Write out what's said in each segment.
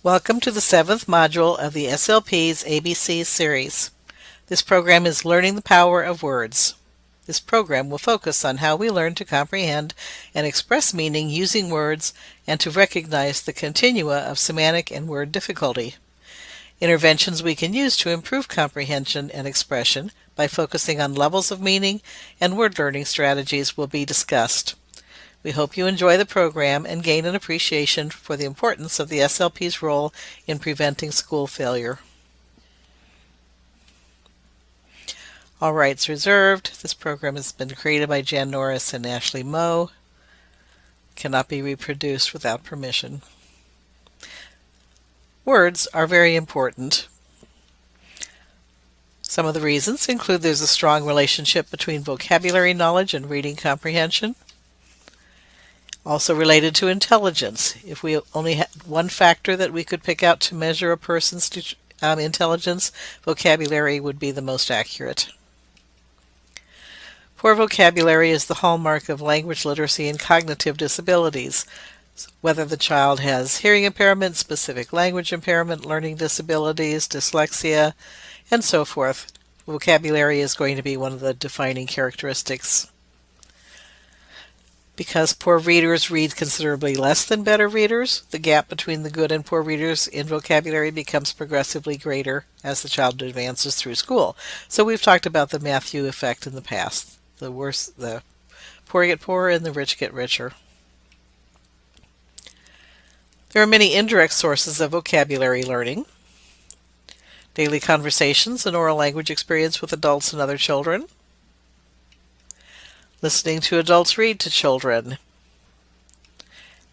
Welcome to the seventh module of the SLP's ABC series. This program is Learning the Power of Words. This program will focus on how we learn to comprehend and express meaning using words and to recognize the continua of semantic and word difficulty. Interventions we can use to improve comprehension and expression by focusing on levels of meaning and word learning strategies will be discussed. We hope you enjoy the program and gain an appreciation for the importance of the SLP's role in preventing school failure. All rights reserved. This program has been created by Jan Norris and Ashley Moe. Cannot be reproduced without permission. Words are very important. Some of the reasons include there's a strong relationship between vocabulary knowledge and reading comprehension. Also related to intelligence. If we only had one factor that we could pick out to measure a person's intelligence, vocabulary would be the most accurate. Poor vocabulary is the hallmark of language literacy and cognitive disabilities. Whether the child has hearing impairment, specific language impairment, learning disabilities, dyslexia, and so forth, vocabulary is going to be one of the defining characteristics. Because poor readers read considerably less than better readers, the gap between the good and poor readers in vocabulary becomes progressively greater as the child advances through school. So we've talked about the Matthew effect in the past. The poor get poorer and the rich get richer. There are many indirect sources of vocabulary learning. Daily conversations and oral language experience with adults and other children. Listening to adults read to children.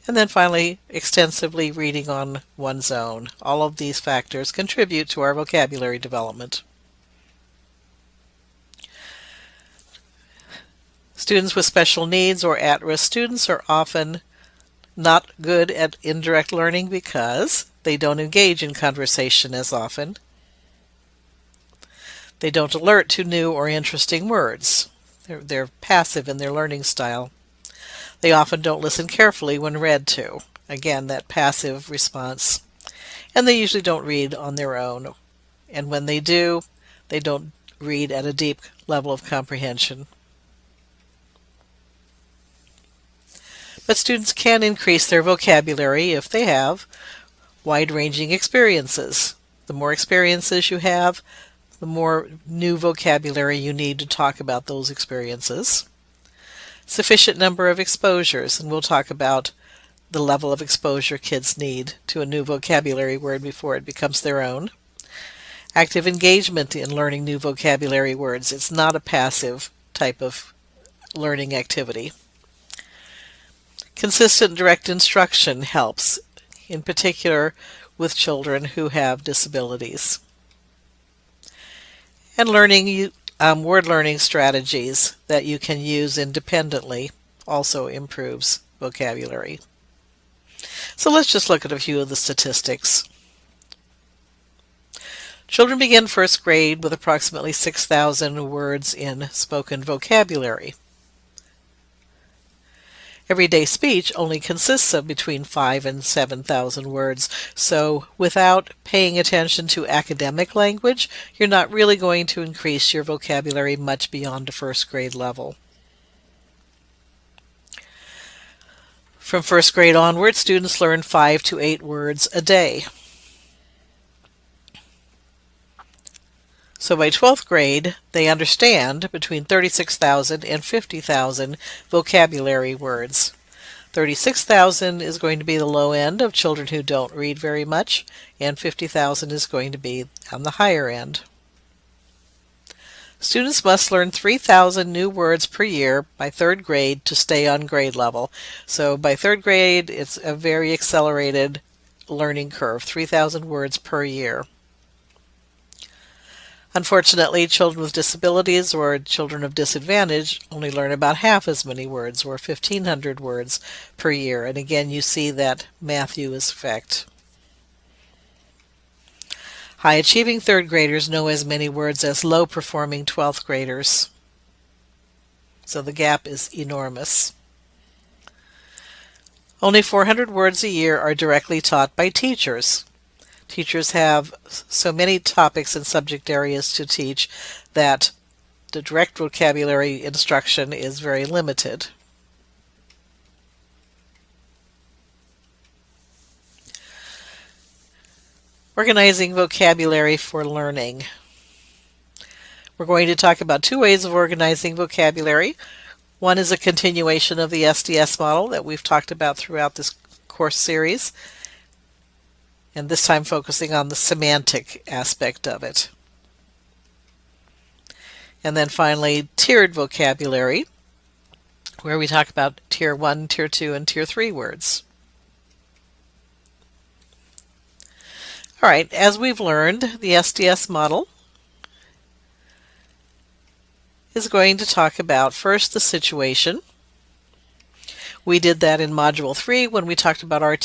And then finally, extensively reading on one's own. All of these factors contribute to our vocabulary development. Students with special needs or at-risk students are often not good at indirect learning because they don't engage in conversation as often. They don't alert to new or interesting words. They're passive in their learning style. They often don't listen carefully when read to. Again, that passive response. And they usually don't read on their own. And when they do, they don't read at a deep level of comprehension. But students can increase their vocabulary if they have wide-ranging experiences. The more experiences you have, the more new vocabulary you need to talk about those experiences. Sufficient number of exposures, and we'll talk about the level of exposure kids need to a new vocabulary word before it becomes their own. Active engagement in learning new vocabulary words. It's not a passive type of learning activity. Consistent direct instruction helps, in particular with children who have disabilities. And learning word learning strategies that you can use independently also improves vocabulary. So let's just look at a few of the statistics. Children begin first grade with approximately 6,000 words in spoken vocabulary. Everyday speech only consists of between 5,000 and 7,000 words, so without paying attention to academic language, you're not really going to increase your vocabulary much beyond a first grade level. From first grade onward, students learn 5 to 8 words a day. So by 12th grade, they understand between 36,000 and 50,000 vocabulary words. 36,000 is going to be the low end of children who don't read very much, and 50,000 is going to be on the higher end. Students must learn 3,000 new words per year by 3rd grade to stay on grade level. So by 3rd grade, it's a very accelerated learning curve, 3,000 words per year. Unfortunately, children with disabilities or children of disadvantage only learn about half as many words, or 1,500 words per year. And again, you see that Matthew's effect. High-achieving 3rd graders know as many words as low-performing 12th graders. So the gap is enormous. Only 400 words a year are directly taught by teachers. Teachers have so many topics and subject areas to teach that the direct vocabulary instruction is very limited. Organizing vocabulary for learning. We're going to talk about two ways of organizing vocabulary. One is a continuation of the SDS model that we've talked about throughout this course series, and this time focusing on the semantic aspect of it. And then finally, tiered vocabulary, where we talk about Tier 1, Tier 2, and Tier 3 words. All right, as we've learned, the SDS model is going to talk about first the situation. We did that in Module 3 when we talked about our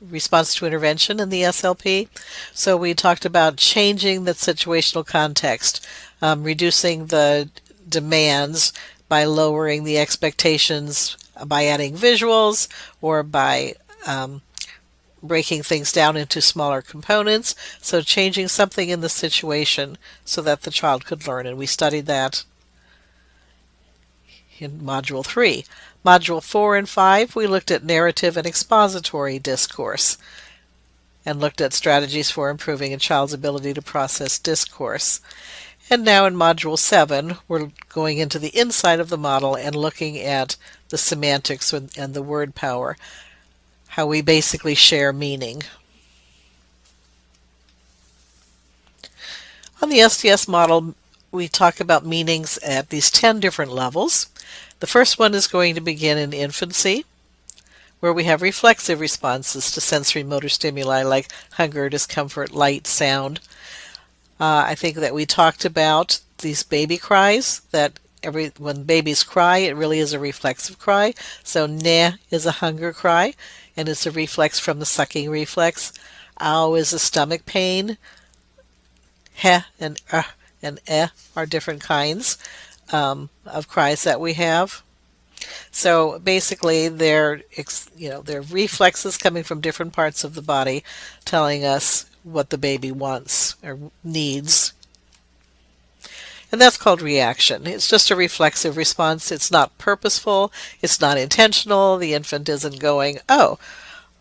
response to intervention in the SLP. So we talked about changing the situational context, reducing the demands by lowering the expectations by adding visuals or by breaking things down into smaller components. So changing something in the situation so that the child could learn, and we studied that in Module 3. Module 4 and 5, we looked at narrative and expository discourse and looked at strategies for improving a child's ability to process discourse. And now in Module 7, we're going into the inside of the model and looking at the semantics and the word power, how we basically share meaning. On the SDS model, we talk about meanings at these 10 different levels. The first one is going to begin in infancy, where we have reflexive responses to sensory motor stimuli like hunger, discomfort, light, sound. I think that we talked about these baby cries, that when babies cry, it really is a reflexive cry. So ne is a hunger cry, and it's a reflex from the sucking reflex. Ow is a stomach pain. He and eh are different kinds of cries that we have. So basically they're reflexes coming from different parts of the body telling us what the baby wants or needs. And that's called reaction. It's just a reflexive response. It's not purposeful. It's not intentional. The infant isn't going, oh,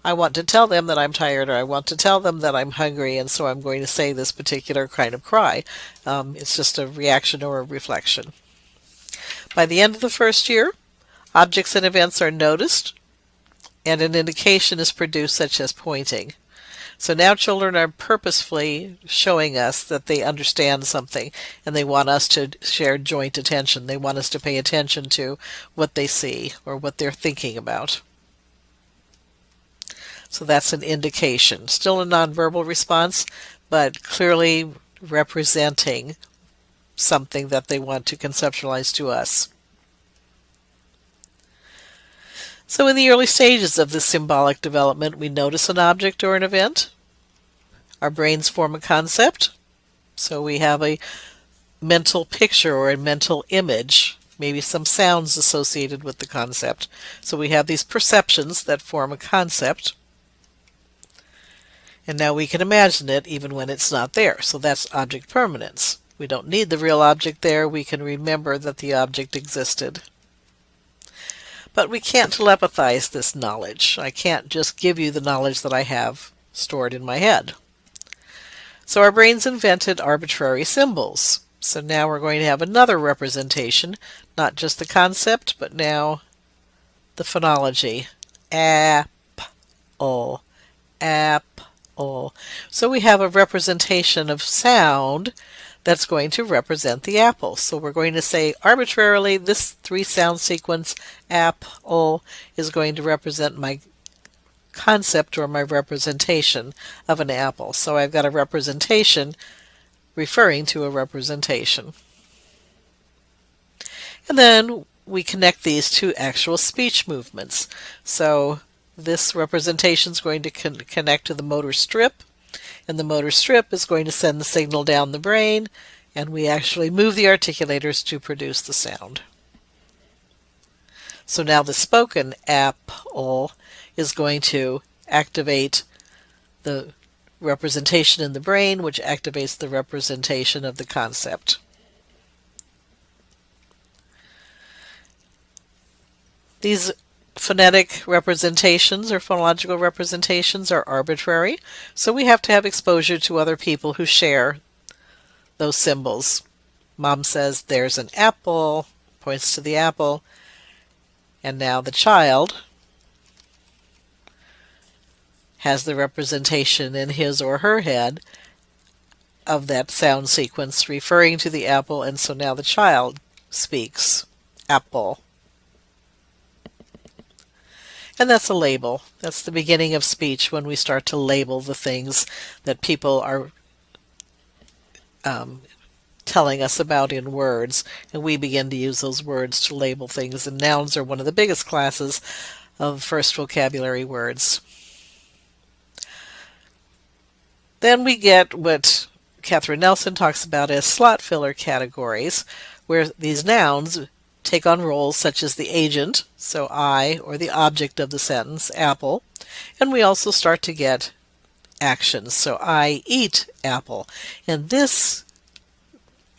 I want to tell them that I'm tired, or I want to tell them that I'm hungry, and so I'm going to say this particular kind of cry. It's just a reaction or a reflection. By the end of the first year, objects and events are noticed, and an indication is produced, such as pointing. So now children are purposefully showing us that they understand something, and they want us to share joint attention. They want us to pay attention to what they see or what they're thinking about. So that's an indication. Still a nonverbal response, but clearly representing something that they want to conceptualize to us. So in the early stages of this symbolic development, we notice an object or an event. Our brains form a concept. So we have a mental picture or a mental image, maybe some sounds associated with the concept. So we have these perceptions that form a concept. And now we can imagine it even when it's not there. So that's object permanence. We don't need the real object there. We can remember that the object existed. But we can't telepathize this knowledge. I can't just give you the knowledge that I have stored in my head. So our brains invented arbitrary symbols. So now we're going to have another representation, not just the concept, but now the phonology. Apple, apple. So we have a representation of sound that's going to represent the apple. So we're going to say arbitrarily this 3-sound sequence, apple, is going to represent my concept or my representation of an apple. So I've got a representation referring to a representation. And then we connect these to actual speech movements. So this representation is going to connect to the motor strip, and the motor strip is going to send the signal down the brain, and we actually move the articulators to produce the sound. So now the spoken apple is going to activate the representation in the brain, which activates the representation of the concept. These phonetic representations or phonological representations are arbitrary, so we have to have exposure to other people who share those symbols. Mom says, "There's an apple," points to the apple, and now the child has the representation in his or her head of that sound sequence referring to the apple, and so now the child speaks apple. And that's a label. That's the beginning of speech, when we start to label the things that people are telling us about in words, and we begin to use those words to label things, and nouns are one of the biggest classes of first vocabulary words. Then we get what Catherine Nelson talks about as slot filler categories, where these nouns take on roles such as the agent, so I, or the object of the sentence, apple, and we also start to get actions, so I eat apple. And this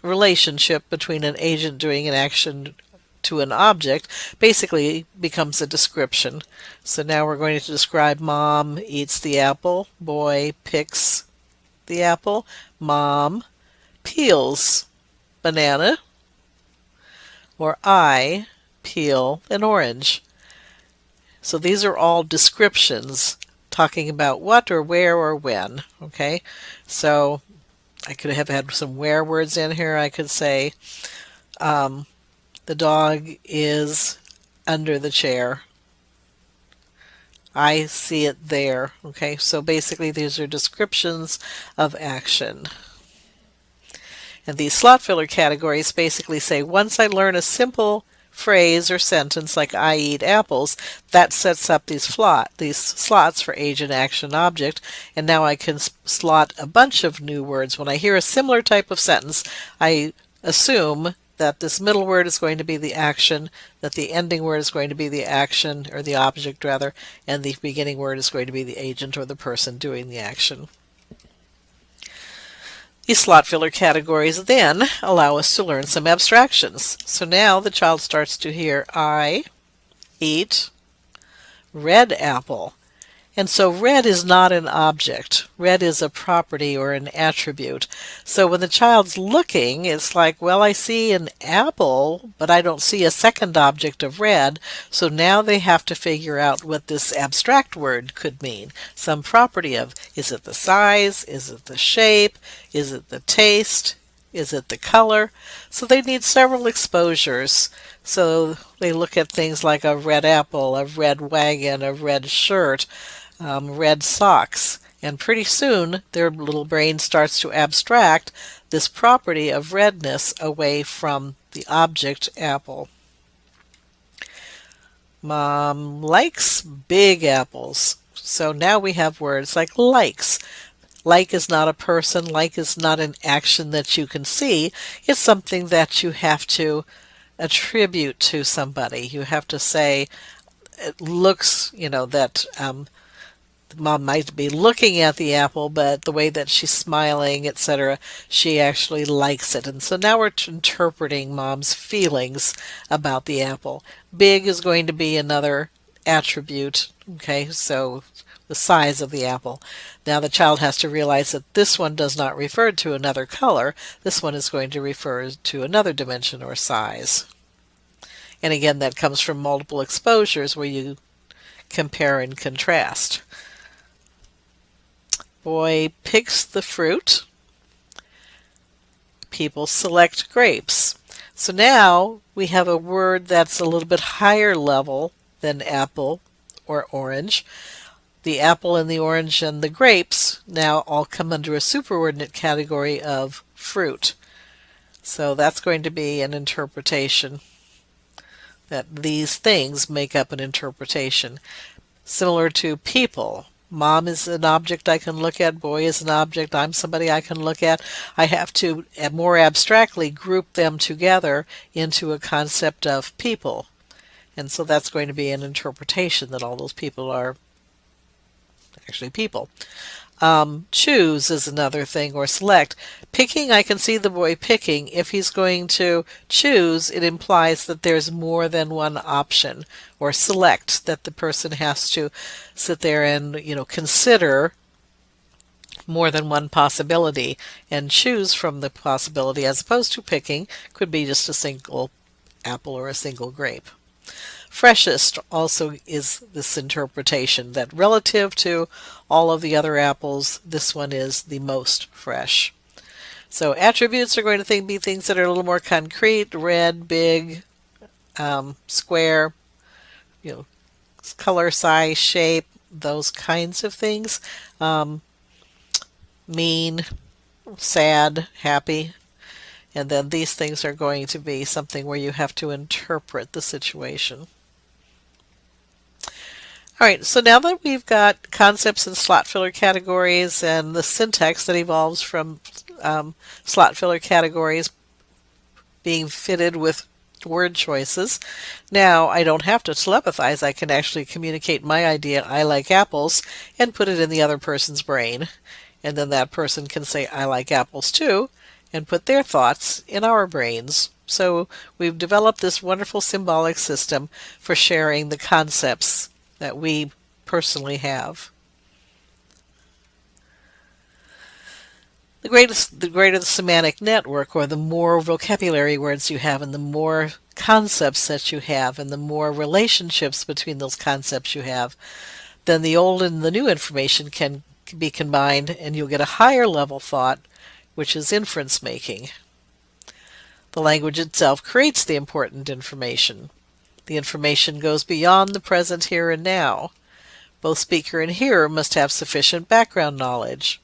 relationship between an agent doing an action to an object basically becomes a description. So now we're going to describe Mom eats the apple, boy picks the apple, Mom peels banana, or I peel an orange. So these are all descriptions talking about what or where or when. Okay, so I could have had some where words in here. I could say the dog is under the chair. I see it there. Okay, so basically these are descriptions of action. And these slot filler categories basically say, once I learn a simple phrase or sentence like I eat apples, that sets up these slots for agent, action, object, and now I can slot a bunch of new words. When I hear a similar type of sentence, I assume that this middle word is going to be the action, that the ending word is going to be the action, or the object rather, and the beginning word is going to be the agent or the person doing the action. These slot filler categories then allow us to learn some abstractions. So now the child starts to hear I eat red apple. And so red is not an object. Red is a property or an attribute. So when the child's looking, it's like, well, I see an apple, but I don't see a second object of red. So now they have to figure out what this abstract word could mean. Some property of, is it the size? Is it the shape? Is it the taste? Is it the color? So they need several exposures. So they look at things like a red apple, a red wagon, a red shirt, red socks, and pretty soon their little brain starts to abstract this property of redness away from the object apple. Mom likes big apples. So now we have words like likes. Like is not a person. Like is not an action that you can see. It's something that you have to attribute to somebody. You have to say, it looks, that Mom might be looking at the apple, but the way that she's smiling, etc., she actually likes it. And so now we're interpreting Mom's feelings about the apple. Big is going to be another attribute. Okay, so the size of the apple. Now the child has to realize that this one does not refer to another color. This one is going to refer to another dimension or size. And again, that comes from multiple exposures where you compare and contrast. Boy picks the fruit. People select grapes. So now we have a word that's a little bit higher level than apple or orange. The apple and the orange and the grapes now all come under a superordinate category of fruit. So that's going to be an interpretation, that these things make up an interpretation. Similar to people. Mom is an object I can look at. Boy is an object. I'm somebody I can look at. I have to more abstractly group them together into a concept of people. And so that's going to be an interpretation that all those people are actually people. Choose is another thing, or select. Picking, I can see the boy picking. If he's going to choose, it implies that there's more than one option. Or select, that the person has to sit there and, consider more than one possibility and choose from the possibility, as opposed to picking, could be just a single apple or a single grape. Freshest also is this interpretation that relative to all of the other apples, this one is the most fresh. So attributes are going to be things that are a little more concrete: red, big, square, you know, color, size, shape, those kinds of things. Um, Mean, sad, happy. And then these things are going to be something where you have to interpret the situation. All right, so now that we've got concepts and slot filler categories and the syntax that evolves from slot filler categories being fitted with word choices, now I don't have to telepathize. I can actually communicate my idea, I like apples, and put it in the other person's brain. And then that person can say, I like apples too, and put their thoughts in our brains. So we've developed this wonderful symbolic system for sharing the concepts that we personally have. The greater the semantic network, or the more vocabulary words you have, and the more concepts that you have, and the more relationships between those concepts you have, then the old and the new information can be combined, and you'll get a higher level thought, which is inference making. The language itself creates the important information. The information goes beyond the present here and now. Both speaker and hearer must have sufficient background knowledge.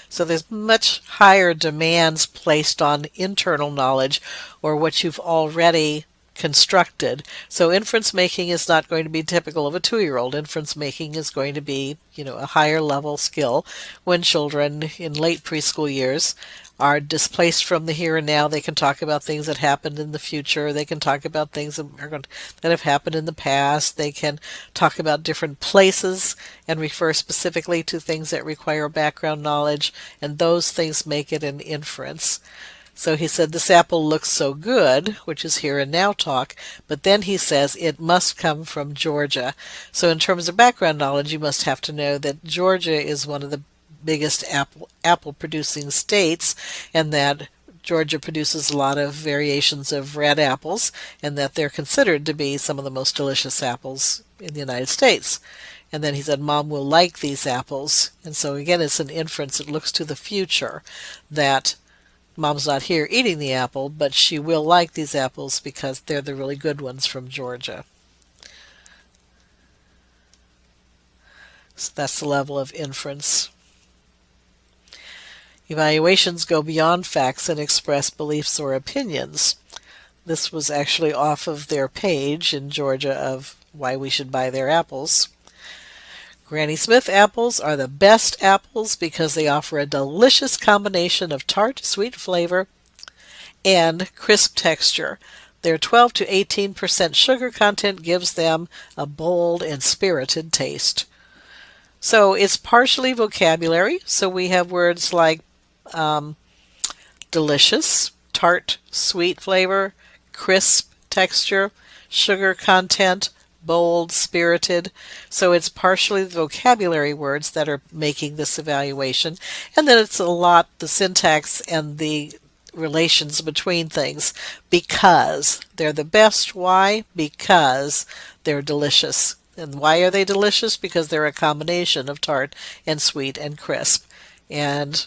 So there's much higher demands placed on internal knowledge, or what you've already constructed. So inference making is not going to be typical of a 2-year-old. Inference making is going to be, a higher level skill when children in late preschool years are displaced from the here and now. They can talk about things that happened in the future. They can talk about things that have happened in the past. They can talk about different places and refer specifically to things that require background knowledge, and those things make it an inference. So he said, this apple looks so good, which is here and now talk, but then he says it must come from Georgia. So in terms of background knowledge, you must have to know that Georgia is one of the biggest apple producing states, and that Georgia produces a lot of variations of red apples, and that they're considered to be some of the most delicious apples in the United States. And then he said, Mom will like these apples. And so again, it's an inference. It looks to the future that Mom's not here eating the apple, but she will like these apples because they're the really good ones from Georgia. So that's the level of inference. Evaluations go beyond facts and express beliefs or opinions. This was actually off of their page in Georgia of why we should buy their apples. Granny Smith apples are the best apples because they offer a delicious combination of tart, sweet flavor, and crisp texture. Their 12 to 18% sugar content gives them a bold and spirited taste. So it's partially vocabulary. So we have words like delicious, tart, sweet flavor, crisp texture, sugar content, bold, spirited. So it's partially the vocabulary words that are making this evaluation. And then it's a lot the syntax and the relations between things. Because they're the best. Why? Because they're delicious. And why are they delicious? Because they're a combination of tart and sweet and crisp. And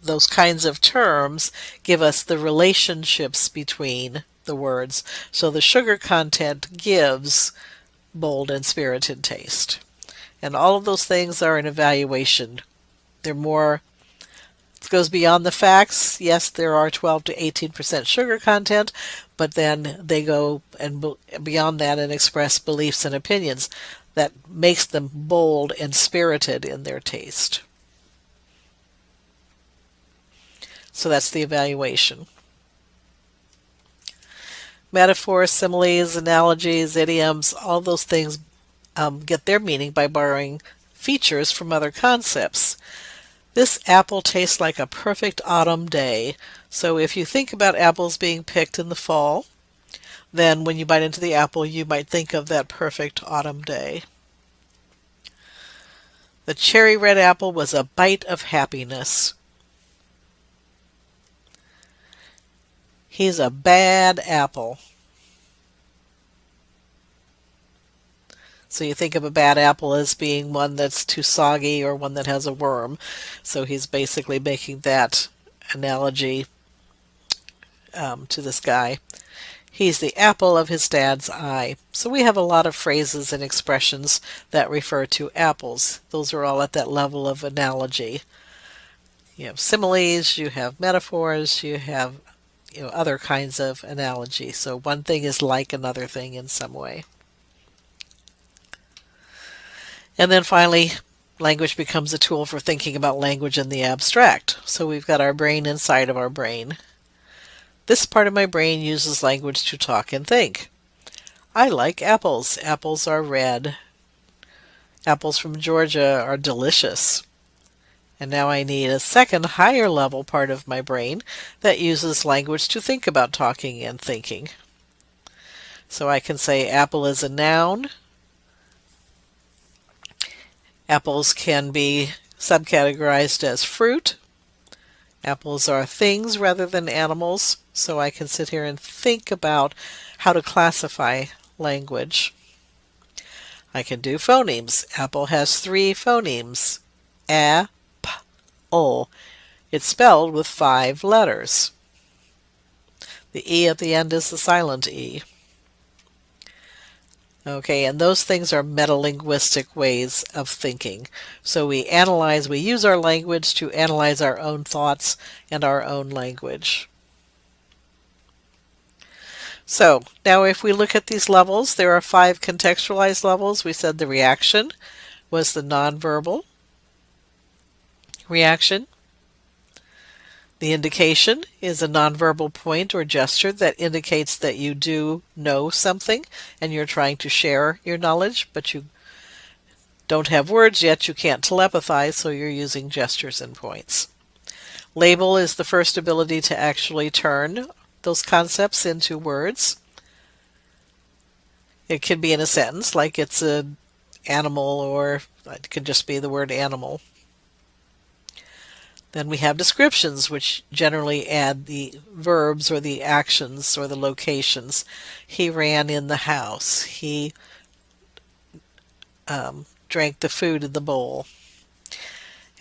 those kinds of terms give us the relationships between the words. So the sugar content gives bold and spirited taste. And all of those things are an evaluation. They're more, it goes beyond the facts. Yes, there are 12 to 18% sugar content, but then they go and beyond that and express beliefs and opinions that makes them bold and spirited in their taste. So that's the evaluation. Metaphors, similes, analogies, idioms, all those things get their meaning by borrowing features from other concepts. This apple tastes like a perfect autumn day. So if you think about apples being picked in the fall, then when you bite into the apple, you might think of that perfect autumn day. The cherry red apple was a bite of happiness. He's a bad apple. So you think of a bad apple as being one that's too soggy or one that has a worm. So he's basically making that analogy to this guy. He's the apple of his dad's eye. So we have a lot of phrases and expressions that refer to apples. Those are all at that level of analogy. You have similes, you have metaphors, you have other kinds of analogy. So one thing is like another thing in some way. And then finally, language becomes a tool for thinking about language in the abstract. So we've got our brain inside of our brain. This part of my brain uses language to talk and think. I like apples. Apples are red. Apples from Georgia are delicious. And now I need a second, higher level part of my brain that uses language to think about talking and thinking. So I can say apple is a noun. Apples can be subcategorized as fruit. Apples are things rather than animals, so I can sit here and think about how to classify language. I can do phonemes. Apple has 3 phonemes. A, P, O. It's spelled with 5 letters. The E at the end is the silent E. Okay, and those things are metalinguistic ways of thinking. So we use our language to analyze our own thoughts and our own language. So now if we look at these levels, there are 5 contextualized levels. We said the reaction was the nonverbal reaction. The indication is a nonverbal point or gesture that indicates that you do know something and you're trying to share your knowledge, but you don't have words yet, you can't telepathize, so you're using gestures and points. Label is the first ability to actually turn those concepts into words. It can be in a sentence, like it's an animal, or it could just be the word animal. Then we have descriptions, which generally add the verbs or the actions or the locations. He ran in the house. He drank the food in the bowl.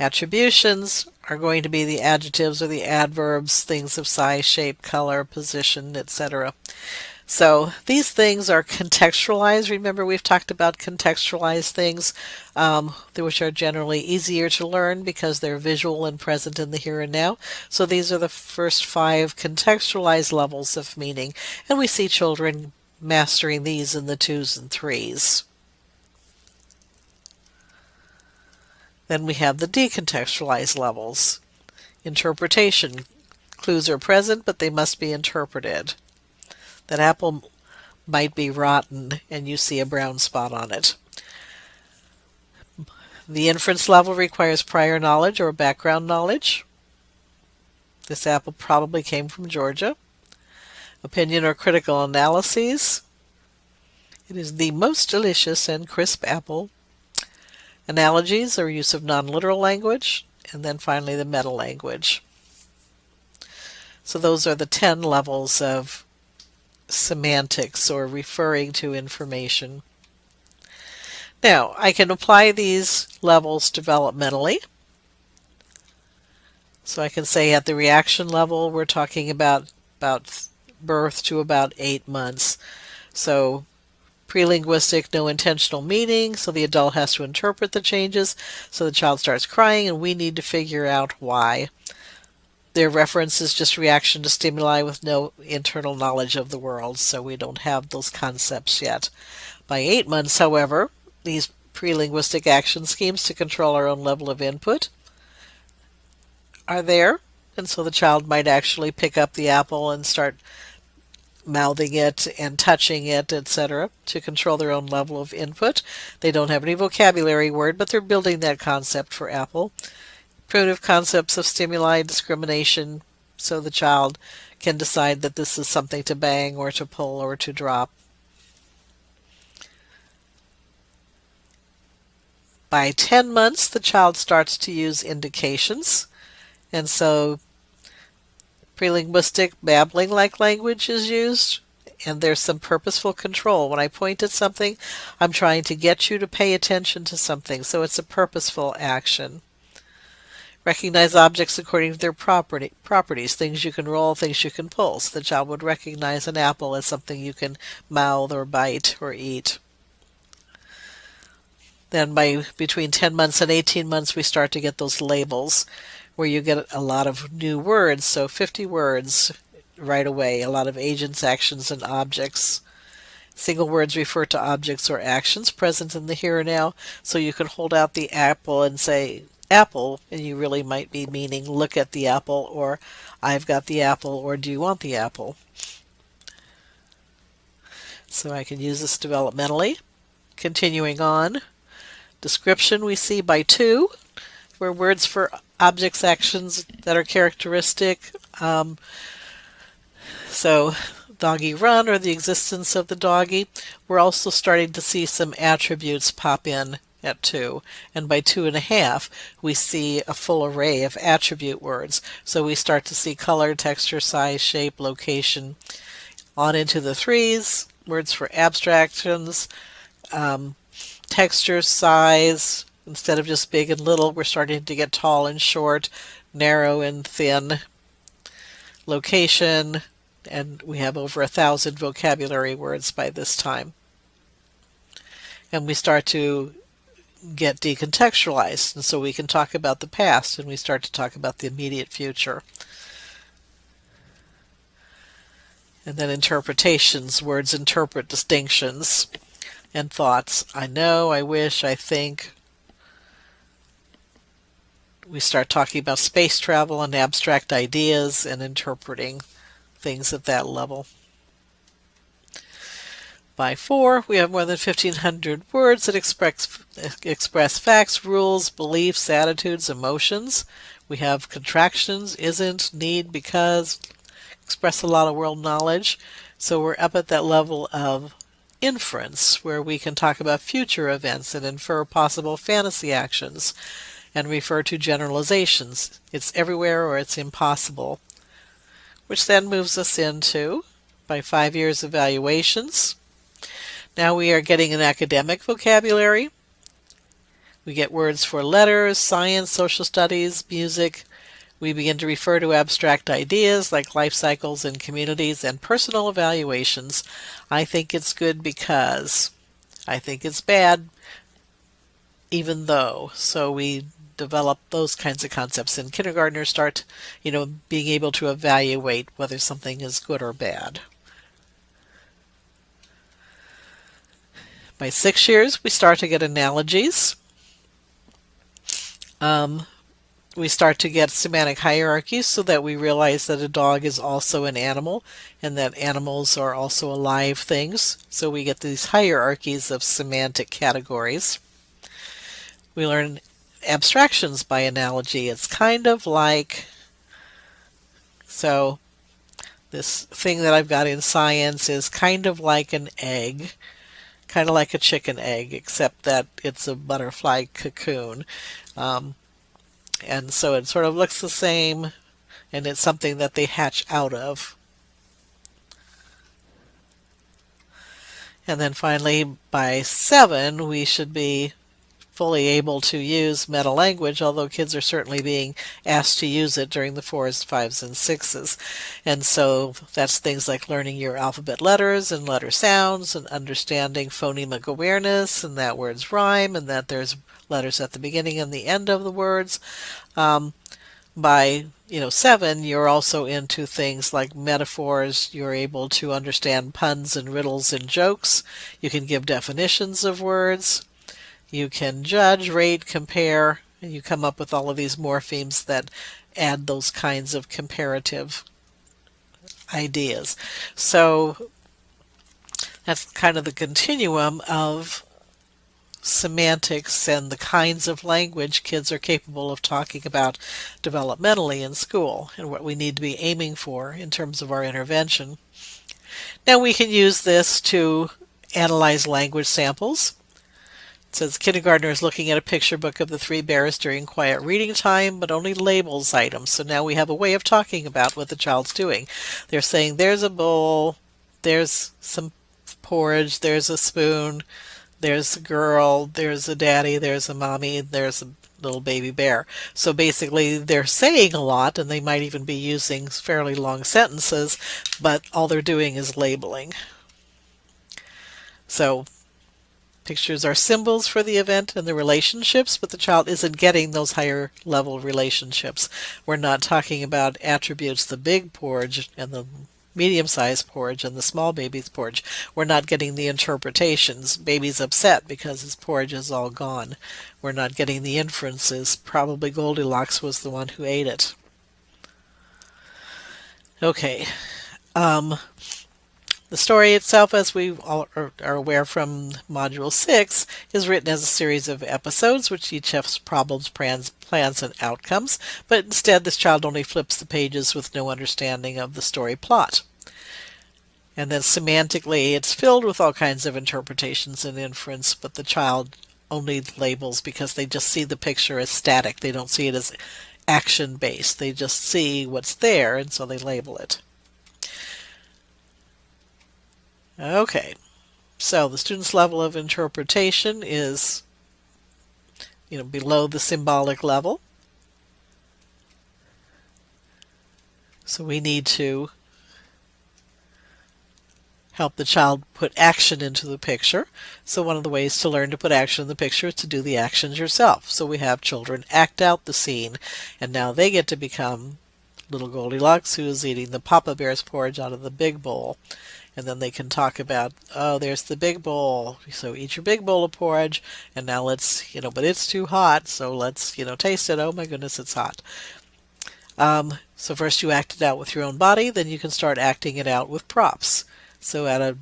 Attributions are going to be the adjectives or the adverbs, things of size, shape, color, position, etc. So these things are contextualized. Remember, we've talked about contextualized things, which are generally easier to learn because they're visual and present in the here and now. So these are the first 5 contextualized levels of meaning, and we see children mastering these in the 2s and 3s. Then we have the decontextualized levels. Interpretation. Clues are present, but they must be interpreted. That apple might be rotten and you see a brown spot on it. The inference level requires prior knowledge or background knowledge. This apple probably came from Georgia. Opinion or critical analyses. It is the most delicious and crisp apple. Analogies or use of non-literal language. And then finally the meta language. So those are the 10 levels of semantics or referring to information. Now, I can apply these levels developmentally. So I can say at the reaction level, we're talking about birth to about 8 months. So pre-linguistic, no intentional meaning, so the adult has to interpret the changes. So the child starts crying and we need to figure out why. Their reference is just reaction to stimuli with no internal knowledge of the world, so we don't have those concepts yet. By 8 months, however, these pre-linguistic action schemes to control our own level of input are there, and so the child might actually pick up the apple and start mouthing it and touching it, etc., to control their own level of input. They don't have any vocabulary word, but they're building that concept for Apple. Primitive concepts of stimuli, discrimination, so the child can decide that this is something to bang or to pull or to drop. By 10 months, the child starts to use indications, and so prelinguistic babbling-like language is used, and there's some purposeful control. When I point at something, I'm trying to get you to pay attention to something, so it's a purposeful action. Recognize objects according to their properties, things you can roll, things you can pull. So the child would recognize an apple as something you can mouth or bite or eat. Then by between 10 months and 18 months, we start to get those labels where you get a lot of new words, so 50 words right away, a lot of agents, actions, and objects. Single words refer to objects or actions present in the here and now, so you can hold out the apple and say, apple, and you really might be meaning look at the apple, or I've got the apple, or do you want the apple? So I can use this developmentally. Continuing on. Description we see by 2, where words for objects, actions that are characteristic. So doggy run, or the existence of the doggy. We're also starting to see some attributes pop in at 2, and by 2.5 we see a full array of attribute words. So we start to see color, texture, size, shape, location. On into the 3s, words for abstractions, texture, size. Instead of just big and little, we're starting to get tall and short, narrow and thin. Location, and we have over 1,000 vocabulary words by this time. And we start to get decontextualized, and so we can talk about the past, and we start to talk about the immediate future. And then interpretations, words interpret distinctions and thoughts. I know, I wish, I think. We start talking about space travel and abstract ideas and interpreting things at that level. By 4, we have more than 1,500 words that express facts, rules, beliefs, attitudes, emotions. We have contractions, isn't, need, because, express a lot of world knowledge. So we're up at that level of inference, where we can talk about future events and infer possible fantasy actions and refer to generalizations. It's everywhere or it's impossible. Which then moves us into, by 5 years, evaluations. Now we are getting an academic vocabulary. We get words for letters, science, social studies, music. We begin to refer to abstract ideas like life cycles and communities and personal evaluations. I think it's good because. I think it's bad even though. So we develop those kinds of concepts, and kindergartners start, being able to evaluate whether something is good or bad. By 6 years, we start to get analogies. We start to get semantic hierarchies so that we realize that a dog is also an animal and that animals are also alive things. So we get these hierarchies of semantic categories. We learn abstractions by analogy. It's kind of like, so this thing that I've got in science is kind of like an egg, kind of like a chicken egg, except that it's a butterfly cocoon. And so it sort of looks the same, and it's something that they hatch out of. And then finally, by 7, we should be fully able to use meta language, although kids are certainly being asked to use it during the 4s, 5s, and 6s. And so that's things like learning your alphabet letters and letter sounds and understanding phonemic awareness and that words rhyme and that there's letters at the beginning and the end of the words. By 7, you're also into things like metaphors. You're able to understand puns and riddles and jokes. You can give definitions of words. You can judge, rate, compare, and you come up with all of these morphemes that add those kinds of comparative ideas. So that's kind of the continuum of semantics and the kinds of language kids are capable of talking about developmentally in school and what we need to be aiming for in terms of our intervention. Now we can use this to analyze language samples. It says kindergartner is looking at a picture book of the three bears during quiet reading time, but only labels items. So now we have a way of talking about what the child's doing. They're saying there's a bowl, there's some porridge, there's a spoon, there's a girl, there's a daddy, there's a mommy, there's a little baby bear. So basically they're saying a lot, and they might even be using fairly long sentences, but all they're doing is labeling. So pictures are symbols for the event and the relationships, but the child isn't getting those higher level relationships. We're not talking about attributes, the big porridge and the medium-sized porridge and the small baby's porridge. We're not getting the interpretations. Baby's upset because his porridge is all gone. We're not getting the inferences. Probably Goldilocks was the one who ate it. Okay. The story itself, as we all are aware from Module 6, is written as a series of episodes which each have problems, plans, and outcomes, but instead this child only flips the pages with no understanding of the story plot. And then semantically it's filled with all kinds of interpretations and inference, but the child only labels because they just see the picture as static. They don't see it as action-based. They just see what's there, and so they label it. Okay, so the student's level of interpretation is, below the symbolic level. So we need to help the child put action into the picture. So one of the ways to learn to put action in the picture is to do the actions yourself. So we have children act out the scene, and now they get to become little Goldilocks, who is eating the Papa Bear's porridge out of the big bowl. And then they can talk about, oh, there's the big bowl. So eat your big bowl of porridge, and now let's, but it's too hot, so let's, taste it. Oh my goodness, it's hot. So first you act it out with your own body, then you can start acting it out with props. So at a,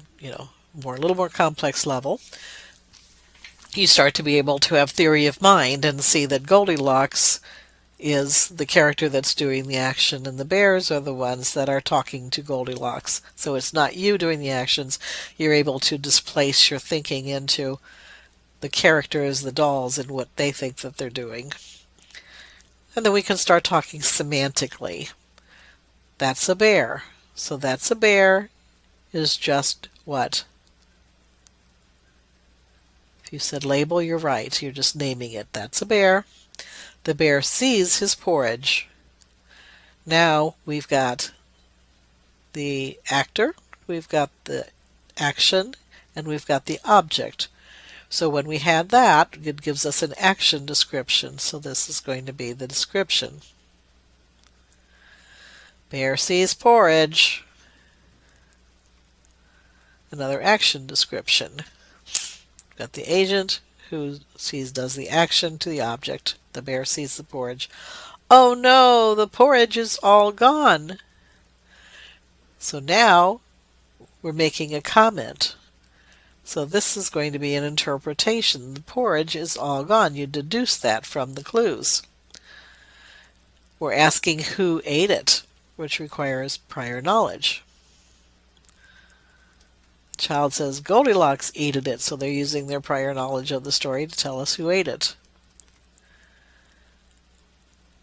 little more complex level, you start to be able to have theory of mind and see that Goldilocks is the character that's doing the action, and the bears are the ones that are talking to Goldilocks. So it's not you doing the actions. You're able to displace your thinking into the characters, the dolls, and what they think that they're doing. And then we can start talking semantically. That's a bear. So that's a bear is just what? If you said label, you're right. You're just naming it. That's a bear. The bear sees his porridge. Now we've got the actor, we've got the action, and we've got the object. So when we had that, it gives us an action description. So this is going to be the description. Bear sees porridge. Another action description. We've got the agent who does the action to the object. The bear sees the porridge. Oh no, the porridge is all gone. So now we're making a comment. So this is going to be an interpretation. The porridge is all gone. You deduce that from the clues. We're asking who ate it, which requires prior knowledge. The child says Goldilocks ate it, so they're using their prior knowledge of the story to tell us who ate it.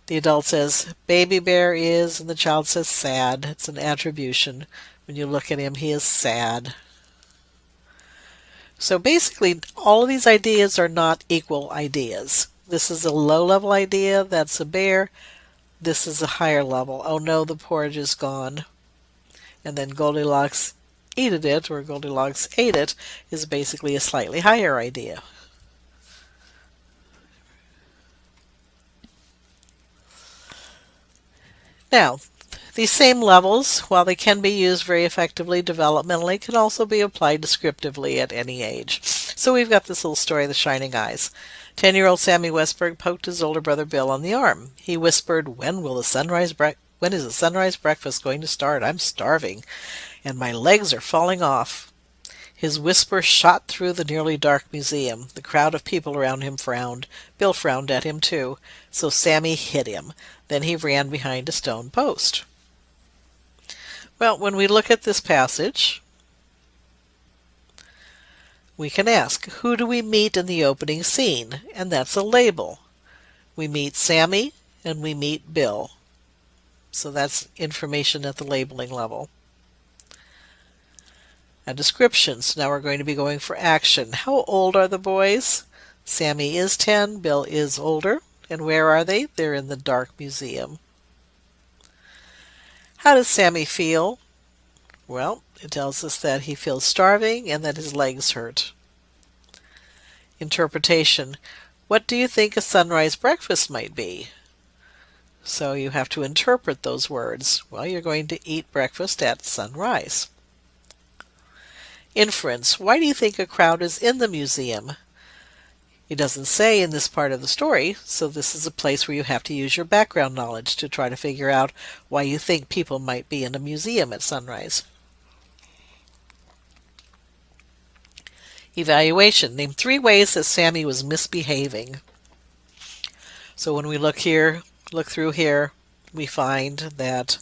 The adult says, baby bear is, and the child says sad. It's an attribution. When you look at him, he is sad. So basically, all of these ideas are not equal ideas. This is a low-level idea, that's a bear. This is a higher level. Oh no, the porridge is gone. And then Goldilocks ate it, or Goldilocks ate it, is basically a slightly higher idea. Now, these same levels, while they can be used very effectively developmentally, can also be applied descriptively at any age. So we've got this little story, The Shining Eyes. 10-year-old Sammy Westberg poked his older brother Bill on the arm. He whispered, "When will the sunrise When is the sunrise breakfast going to start? I'm starving, and my legs are falling off. His whisper shot through the nearly dark museum. The crowd of people around him frowned. Bill frowned at him too, so Sammy hit him. Then he ran behind a stone post. Well, when we look at this passage, we can ask, who do we meet in the opening scene? And that's a label. We meet Sammy and we meet Bill. So that's information at the labeling level. A description. So now we're going to be going for action. How old are the boys? Sammy is 10, Bill is older. And where are they? They're in the dark museum. How does Sammy feel? Well, it tells us that he feels starving and that his legs hurt. Interpretation. What do you think a sunrise breakfast might be? So you have to interpret those words. Well, you're going to eat breakfast at sunrise. Inference. Why do you think a crowd is in the museum? It doesn't say in this part of the story, so this is a place where you have to use your background knowledge to try to figure out why you think people might be in a museum at sunrise. Evaluation. Name 3 ways that Sammy was misbehaving. So when we look through here, we find that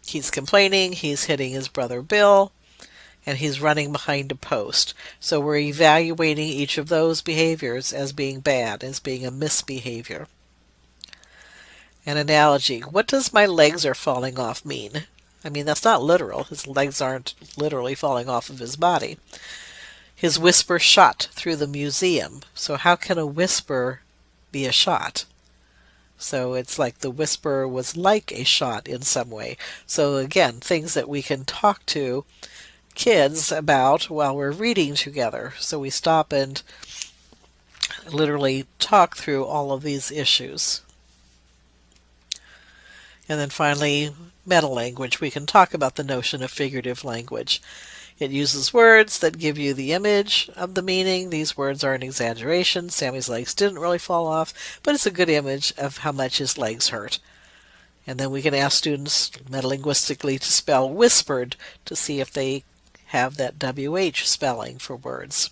he's complaining, he's hitting his brother Bill, and he's running behind a post. So we're evaluating each of those behaviors as being bad, as being a misbehavior. An analogy. What does my legs are falling off mean? I mean, that's not literal. His legs aren't literally falling off of his body. His whisper shot through the museum. So how can a whisper be a shot? So it's like the whisper was like a shot in some way. So again, things that we can talk to kids about while we're reading together. So we stop and literally talk through all of these issues. And then finally, meta language. We can talk about the notion of figurative language. It uses words that give you the image of the meaning. These words are an exaggeration. Sammy's legs didn't really fall off, but it's a good image of how much his legs hurt. And then we can ask students metalinguistically to spell whispered to see if they have that WH spelling for words.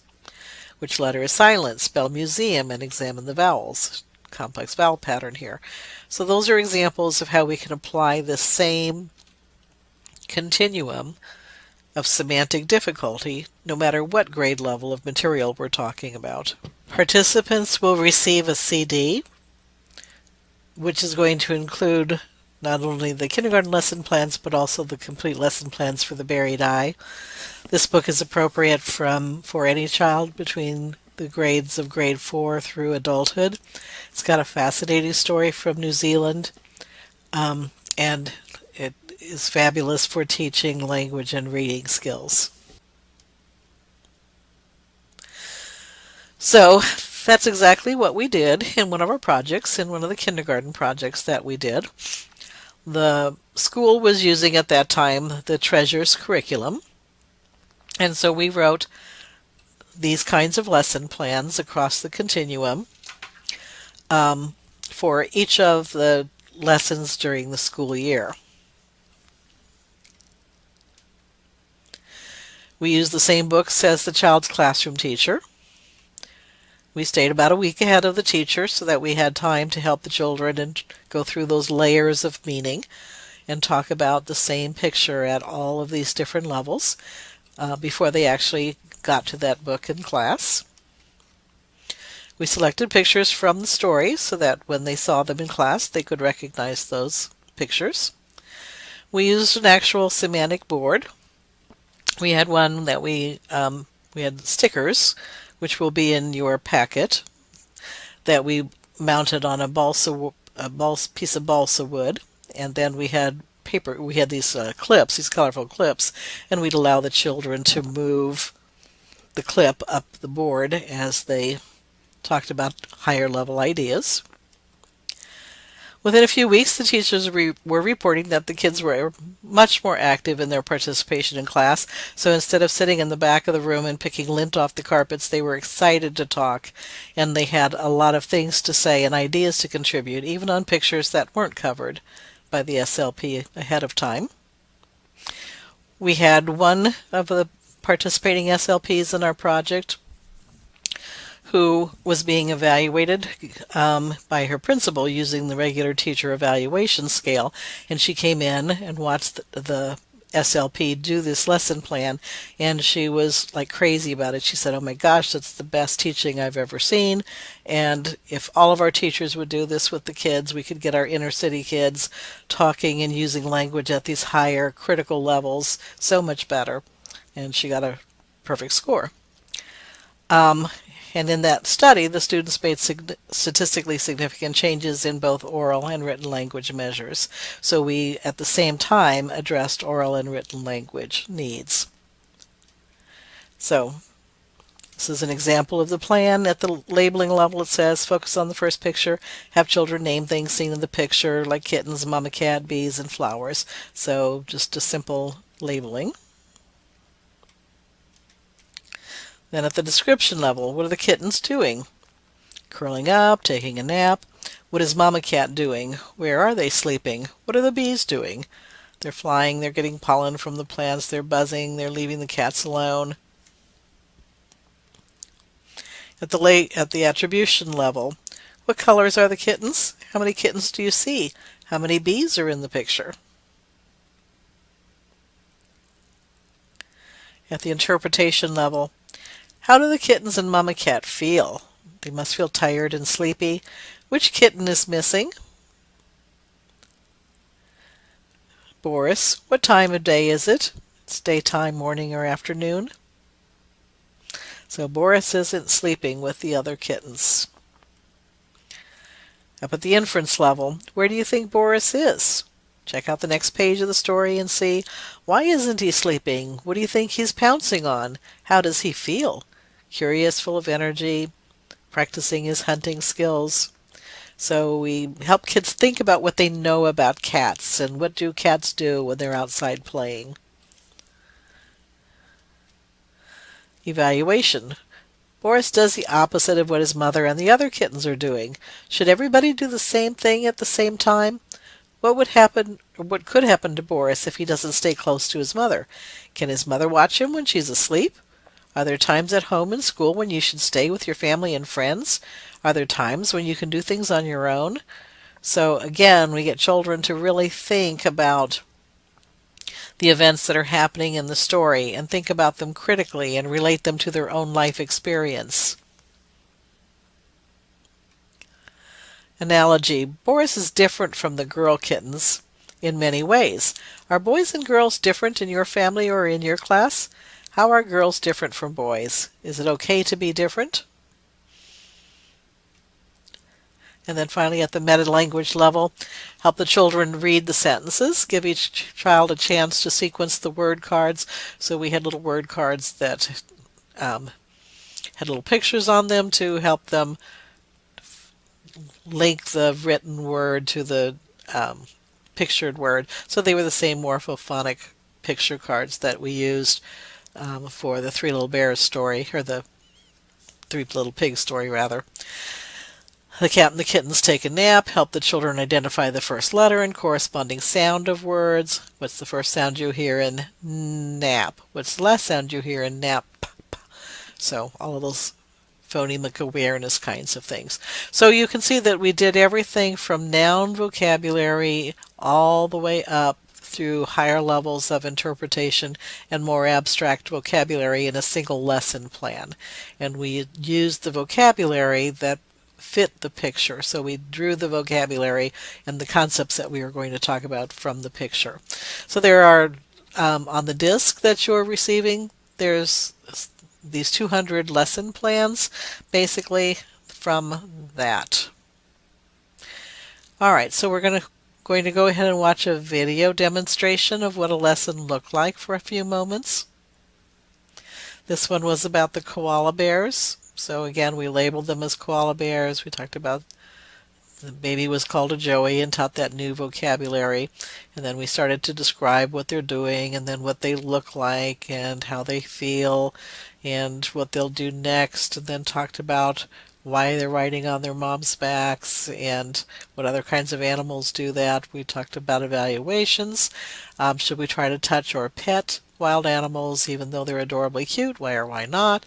Which letter is silent? Spell museum and examine the vowels. Complex vowel pattern here. So those are examples of how we can apply the same continuum of semantic difficulty, no matter what grade level of material we're talking about. Participants will receive a CD, which is going to include not only the kindergarten lesson plans, but also the complete lesson plans for the buried eye. This book is appropriate for any child between the grades of grade 4 through adulthood. It's got a fascinating story from New Zealand, and it is fabulous for teaching language and reading skills. So that's exactly what we did in one of our projects, in one of the kindergarten projects that we did. The school was using at that time the Treasures curriculum, and so we wrote these kinds of lesson plans across the continuum for each of the lessons during the school year. We used the same books as the child's classroom teacher. We stayed about a week ahead of the teacher so that we had time to help the children and go through those layers of meaning and talk about the same picture at all of these different levels before they actually got to that book in class. We selected pictures from the story so that when they saw them in class they could recognize those pictures. We used an actual semantic board. We had one that we had stickers, which will be in your packet, that we mounted on a piece of balsa wood, and then we had paper. We had these clips, these colorful clips, and we'd allow the children to move the clip up the board as they talked about higher level ideas. Within a few weeks, the teachers were reporting that the kids were much more active in their participation in class. So instead of sitting in the back of the room and picking lint off the carpets, they were excited to talk, and they had a lot of things to say and ideas to contribute, even on pictures that weren't covered by the SLP ahead of time. We had one of the participating SLPs in our project who was being evaluated by her principal using the regular teacher evaluation scale. And she came in and watched the SLP do this lesson plan, and she was like crazy about it. She said, "Oh my gosh, that's the best teaching I've ever seen. And if all of our teachers would do this with the kids, we could get our inner city kids talking and using language at these higher critical levels so much better." And she got a perfect score. And in that study, the students made statistically significant changes in both oral and written language measures. So we, at the same time, addressed oral and written language needs. So this is an example of the plan. At the labeling level, it says, focus on the first picture, have children name things seen in the picture, like kittens, mama cat, bees, and flowers. So just a simple labeling. Then at the description level, what are the kittens doing? Curling up, taking a nap. What is mama cat doing? Where are they sleeping? What are the bees doing? They're flying, they're getting pollen from the plants, they're buzzing, they're leaving the cats alone. At the attribution level, what colors are the kittens? How many kittens do you see? How many bees are in the picture? At the interpretation level, how do the kittens and mama cat feel? They must feel tired and sleepy. Which kitten is missing? Boris, what time of day is it? It's daytime, morning, or afternoon. So Boris isn't sleeping with the other kittens. Up at the inference level, where do you think Boris is? Check out the next page of the story and see, why isn't he sleeping? What do you think he's pouncing on? How does he feel? Curious, full of energy, practicing his hunting skills. So we help kids think about what they know about cats and what do cats do when they're outside playing. Evaluation. Boris does the opposite of what his mother and the other kittens are doing. Should everybody do the same thing at the same time? What would happen, or what could happen to Boris if he doesn't stay close to his mother? Can his mother watch him when she's asleep? Are there times at home and school when you should stay with your family and friends? Are there times when you can do things on your own? So again, we get children to really think about the events that are happening in the story and think about them critically and relate them to their own life experience. Analogy. Boris is different from the girl kittens in many ways. Are boys and girls different in your family or in your class? How are girls different from boys? Is it okay to be different? And then finally, at the meta-language level, help the children read the sentences. Give each child a chance to sequence the word cards. So we had little word cards that had little pictures on them to help them link the written word to the pictured word. So they were the same morphophonic picture cards that we used for the Three Little Bears story, or the Three Little Pigs story, rather. The cat and the kittens take a nap, help the children identify the first letter and corresponding sound of words. What's the first sound you hear in nap? What's the last sound you hear in nap? So all of those phonemic awareness kinds of things. So you can see that we did everything from noun vocabulary all the way up through higher levels of interpretation and more abstract vocabulary in a single lesson plan. And we used the vocabulary that fit the picture. So we drew the vocabulary and the concepts that we were going to talk about from the picture. So there are, on the disc that you're receiving, there's these 200 lesson plans, basically from that. All right, so we're going to go ahead and watch a video demonstration of what a lesson looked like for a few moments. This one was about the koala bears. So again, we labeled them as koala bears. We talked about The baby was called a Joey and taught that new vocabulary. And then we started to describe what they're doing and then what they look like and how they feel and what they'll do next. And then talked about why they're riding on their mom's backs and what other kinds of animals do that. We talked about evaluations. Should we try to touch or pet wild animals even though they're adorably cute? Why or why not?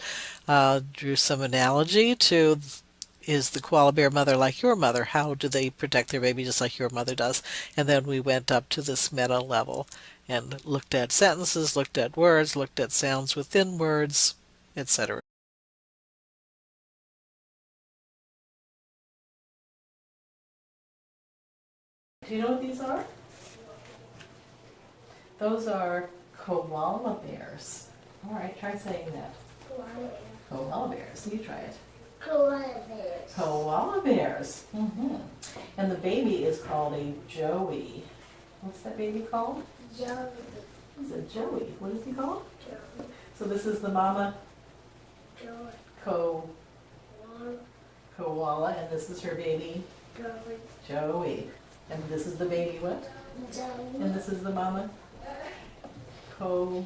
Drew some analogy to, is the koala bear mother like your mother? How do they protect their baby just like your mother does? And then we went up to this meta level and looked at sentences, looked at words, looked at sounds within words, etc. Do you know what these are? Those are koala bears. All right, try saying that. Koala bears. You try it. Koala bears. Koala bears. And the baby is called a Joey. What's that baby called? Joey. He's a Joey. What is he called? Joey. So this is the mama Joey. koala, and this is her baby Joey. Joey. And this is the baby what? Joey. And this is the mama koala.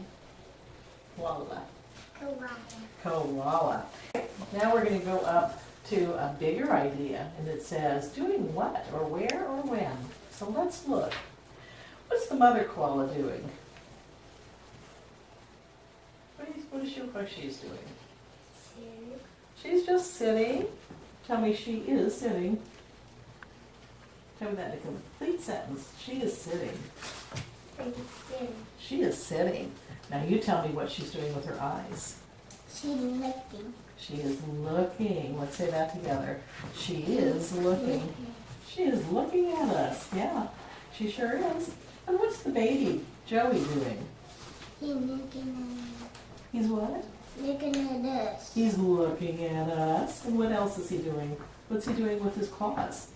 Koala. Now we're going to go up to a bigger idea, and it says doing what or where or when. So let's look. What's the mother koala doing? What does she look like she's doing? Sitting. She's just sitting. Tell me she is sitting. Tell me that in a complete sentence. She is sitting. Sitting. She is sitting. Now you tell me what she's doing with her eyes. She's looking. She is looking. Let's say that together. She is looking. She is looking at us. Yeah, she sure is. And what's the baby Joey doing? He's looking He's what? at looking at us. He's looking at us. And what else is he doing? What's he doing with his claws?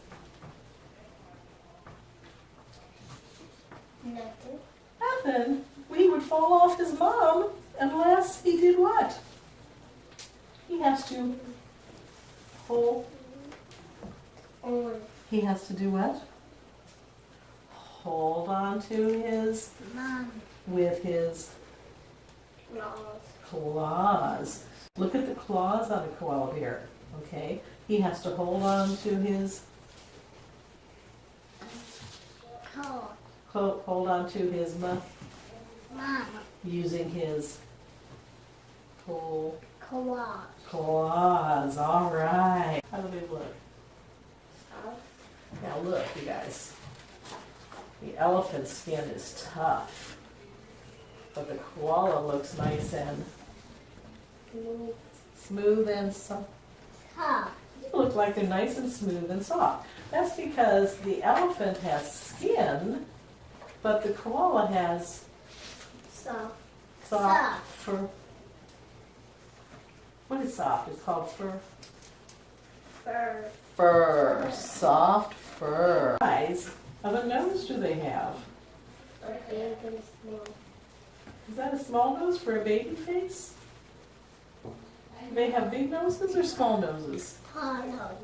Nothing. Nothing. He would fall off his mom unless he did what? He has to hold. On. He has to do what? Hold on to his, Mom. with his Claws. claws. Look at the claws on a koala bear, okay? He has to hold on to his, Claw. hold on to his Mom. using his Claws. claws. All right. How do they look? Soft. Now look, you guys. The elephant's skin is tough, but the koala looks nice and smooth and soft. Soft. They look like they're nice and smooth and soft. That's because the elephant has skin, but the koala has Soft. soft fur. What is soft? It's called fur. Fur. Fur. Soft fur. Size of a nose do they have? A big and small. Is that a small nose for a baby face? Do they have big noses or small noses? Hollow.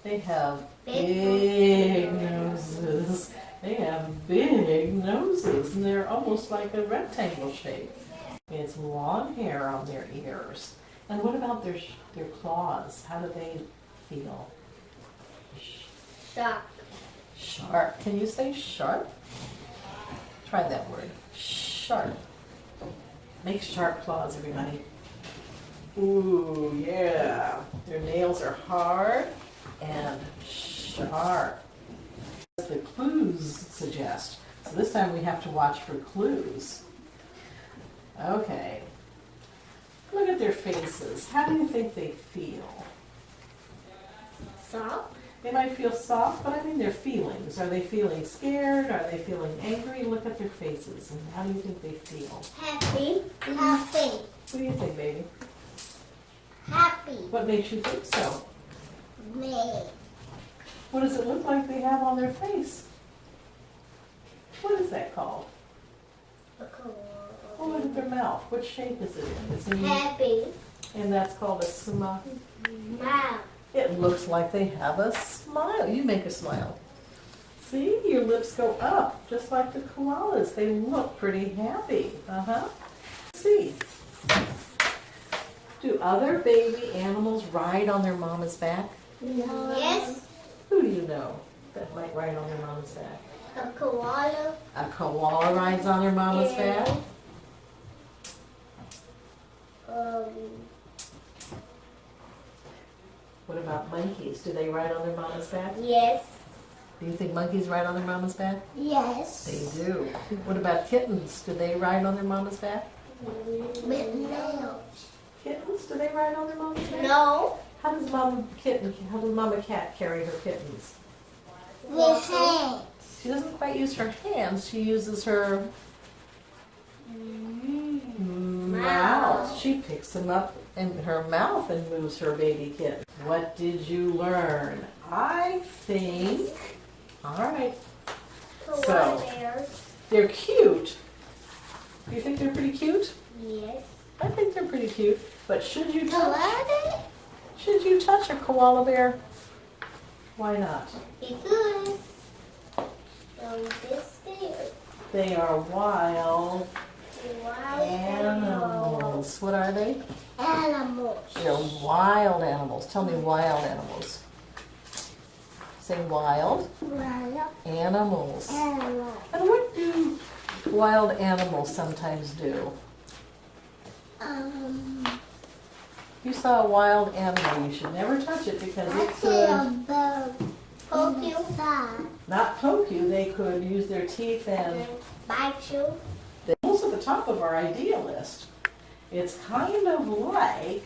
They have Big big noses. They have big noses, and they're almost like a rectangle shape. It's long hair on their ears. And what about their claws? How do they feel? Sharp. Sharp. Can you say sharp? Try that word. Sharp. Make sharp claws, everybody. Ooh, yeah. Their nails are hard and sharp. The clues suggest. So this time we have to watch for clues. Okay. Look at their faces. How do you think they feel? Soft. They might feel soft, but I mean their feelings. Are they feeling scared? Are they feeling angry? Look at their faces. And how do you think they feel? Happy. Happy. What do you think, baby? Happy. What makes you think so? Me. What does it look like they have on their face? What is that called? Oh, look at their mouth. What shape is it in? It's in, Happy. and that's called a smile. Mouth. It looks like they have a smile. You make a smile. See, your lips go up, just like the koalas. They look pretty happy. Let's see. Do other baby animals ride on their mama's back? No. Yes. Who do you know that might ride on their mama's back? A koala. A koala rides on their mama's back? What about monkeys? Do they ride on their mama's back? Yes. Do you think monkeys ride on their mama's back? Yes. They do. What about kittens? Do they ride on their mama's back? No. Kittens? Do they ride on their mama's back? No. How does mama cat carry her kittens? With hands. She doesn't quite use her hands. She uses her mouth. She picks them up in her mouth and moves her baby kitten. What did you learn? I think. All right. Koala bears. They're cute. Do you think they're pretty cute? Yes. I think they're pretty cute. But should you Koala? touch a koala bear? Why not? Because this there. They are wild Wild animals. What are they? Animals. They're wild animals. Tell me wild animals. Say wild Wild animals. animals. And what do wild animals sometimes do? If you saw a wild animal, you should never touch it because it could Poke you. not poke you. They could use their teeth and Bite you. they're almost at the top of our idea list. It's kind of like,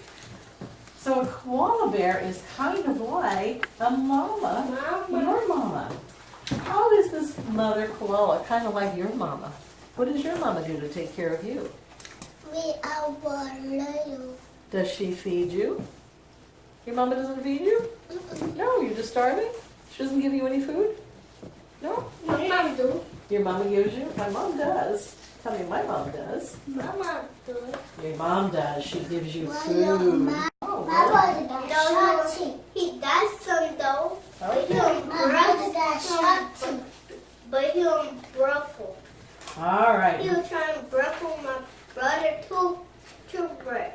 so a koala bear is kind of like a mama, your mama. How is this mother koala kind of like your mama? What does your mama do to take care of you? We are little. Does she feed you? Your mama doesn't feed you? No, you're just starving? She doesn't give you any food? No? My mom do. Your mama gives you? My mom does. Tell me my mom does. My mom do. Your mom does. She gives you Well, food. no, my- Oh, No, he does some though. But he don't bruffle. But he don't bruffle. all right. He was trying to bruffle my brother toothbrush.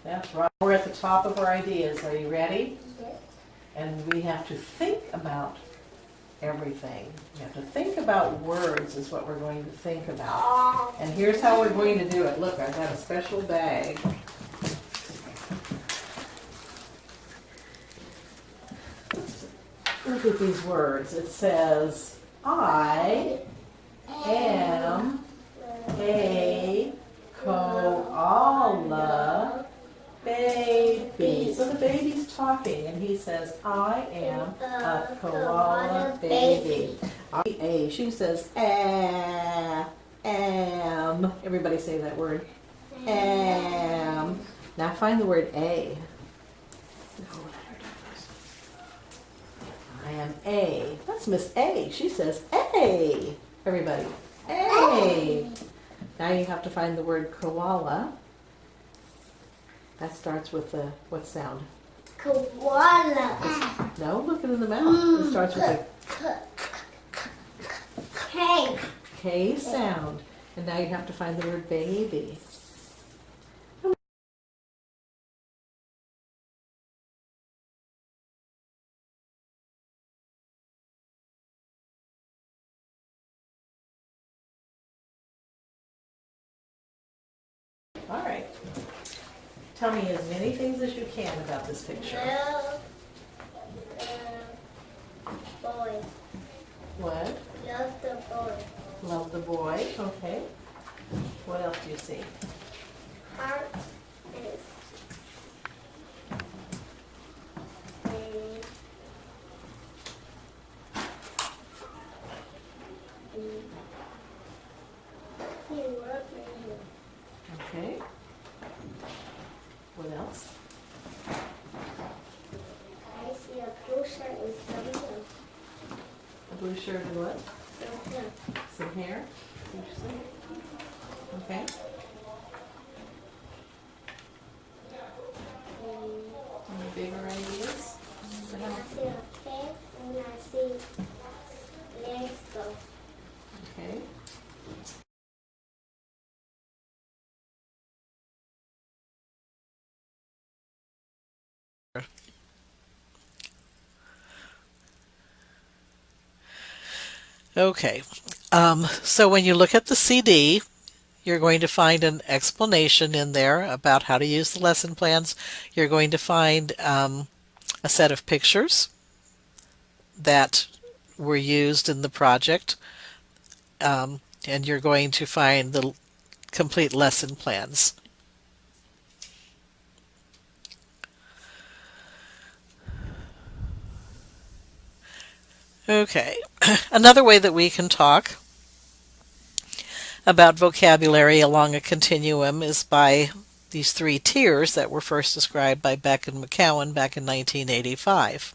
That's right. We're at the top of our ideas. Are you ready? Yes. And we have to think about everything. We have to think about words is what we're going to think about. And here's how we're going to do it. Look, I've got a special bag. Look at these words. It says, I am a koala baby. So the baby's talking and he says, I am a koala baby. A. She says, am. Everybody say that word. Am. Now find the word a. I am A. That's Miss A. She says A. Everybody. A. Now you have to find the word koala. That starts with the what sound? Koala. No, look it in the mouth. It starts with a K. K sound. And now you have to find the word baby. All right. Tell me as many things as you can about this picture. Boy. What? Love the boy. Love the boy. Okay. What else do you see? Heart is Okay. What else? I see a blue shirt and some hair. A blue shirt and what? Some hair. Some hair. Interesting. Okay. Any bigger ideas? I see a pen, and I see let's go. Okay. Okay. So when you look at the CD, you're going to find an explanation in there about how to use the lesson plans. You're going to find a set of pictures that were used in the project, and you're going to find the complete lesson plans. Okay, another way that we can talk about vocabulary along a continuum is by these three tiers that were first described by Beck and McCowan back in 1985.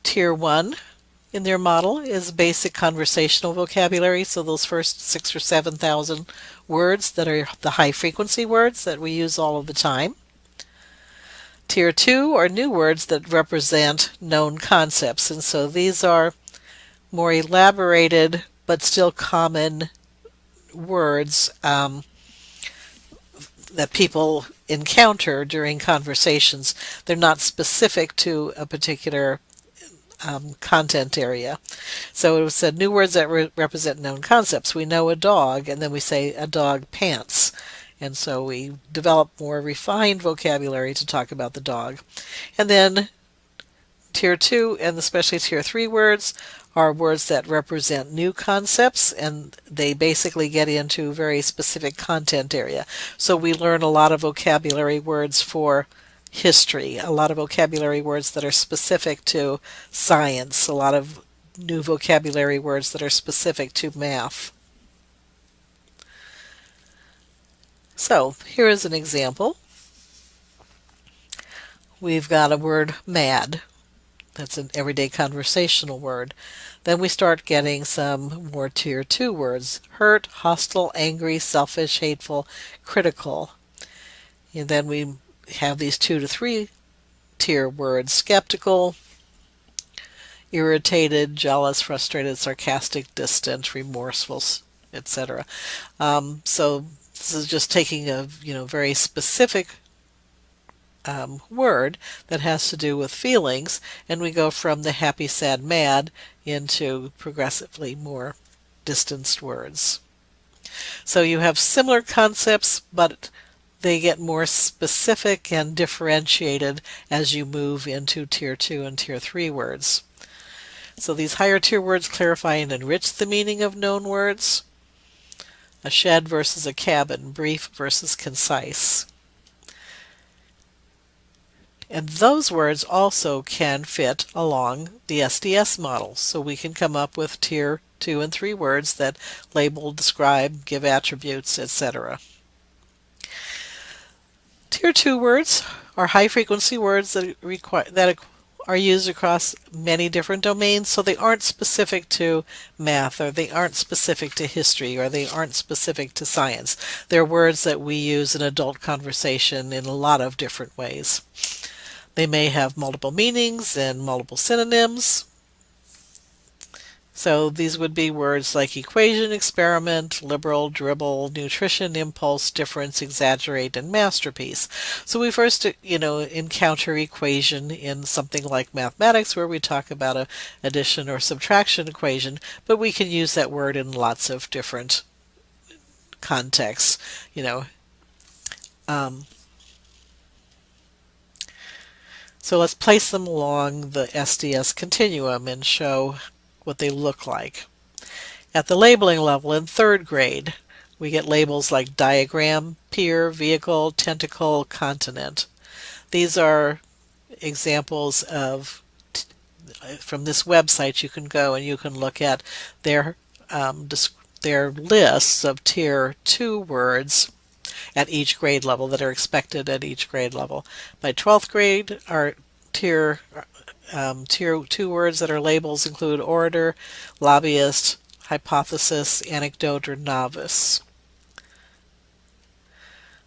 Tier 1 in their model is basic conversational vocabulary, so those first 6,000 or 7,000 words that are the high frequency words that we use all of the time. Tier 2 are new words that represent known concepts, and so these are more elaborated but still common words that people encounter during conversations. They're not specific to a particular content area. So it was said new words that represent known concepts. We know a dog, and then we say a dog pants. And so we develop more refined vocabulary to talk about the dog. And then Tier 2 and especially Tier 3 words are words that represent new concepts, and they basically get into very specific content area. So we learn a lot of vocabulary words for history, a lot of vocabulary words that are specific to science, a lot of new vocabulary words that are specific to math. So here is an example. We've got a word mad. That's an everyday conversational word. Then we start getting some more Tier 2 words. Hurt, hostile, angry, selfish, hateful, critical. And then we have these 2 to 3 tier words. Skeptical, irritated, jealous, frustrated, sarcastic, distant, remorseful, etc. So this is just taking a very specific word that has to do with feelings, and we go from the happy, sad, mad into progressively more distanced words. So you have similar concepts, but they get more specific and differentiated as you move into Tier 2 and Tier 3 words. So these higher tier words clarify and enrich the meaning of known words. A shed versus a cabin, brief versus concise. And those words also can fit along the SDS model. So we can come up with Tier 2 and 3 words that label, describe, give attributes, etc. Tier 2 words are high-frequency words that are used across many different domains, so they aren't specific to math, or they aren't specific to history, or they aren't specific to science. They're words that we use in adult conversation in a lot of different ways. They may have multiple meanings and multiple synonyms. So these would be words like equation, experiment, liberal, dribble, nutrition, impulse, difference, exaggerate, and masterpiece. So we first, encounter equation in something like mathematics, where we talk about a addition or subtraction equation, but we can use that word in lots of different contexts, So let's place them along the SDS continuum and show what they look like. At the labeling level in 3rd grade, we get labels like diagram, pier, vehicle, tentacle, continent. These are examples of, from this website you can go and you can look at their lists of Tier 2 words at each grade level that are expected at each grade level. By 12th grade, our Tier 2 words that are labels include orator, lobbyist, hypothesis, anecdote, or novice.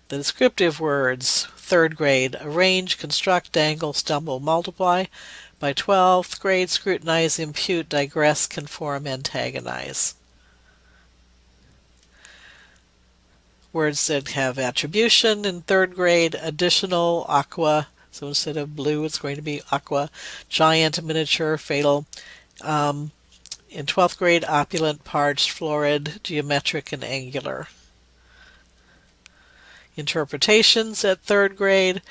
The descriptive words, 3rd grade, arrange, construct, dangle, stumble, multiply. By 12th grade, scrutinize, impute, digress, conform, antagonize. Words that have attribution in 3rd grade, additional, aqua, so instead of blue it's going to be aqua, giant, miniature, fatal. In 12th grade, opulent, parched, florid, geometric, and angular. Interpretations at 3rd grade,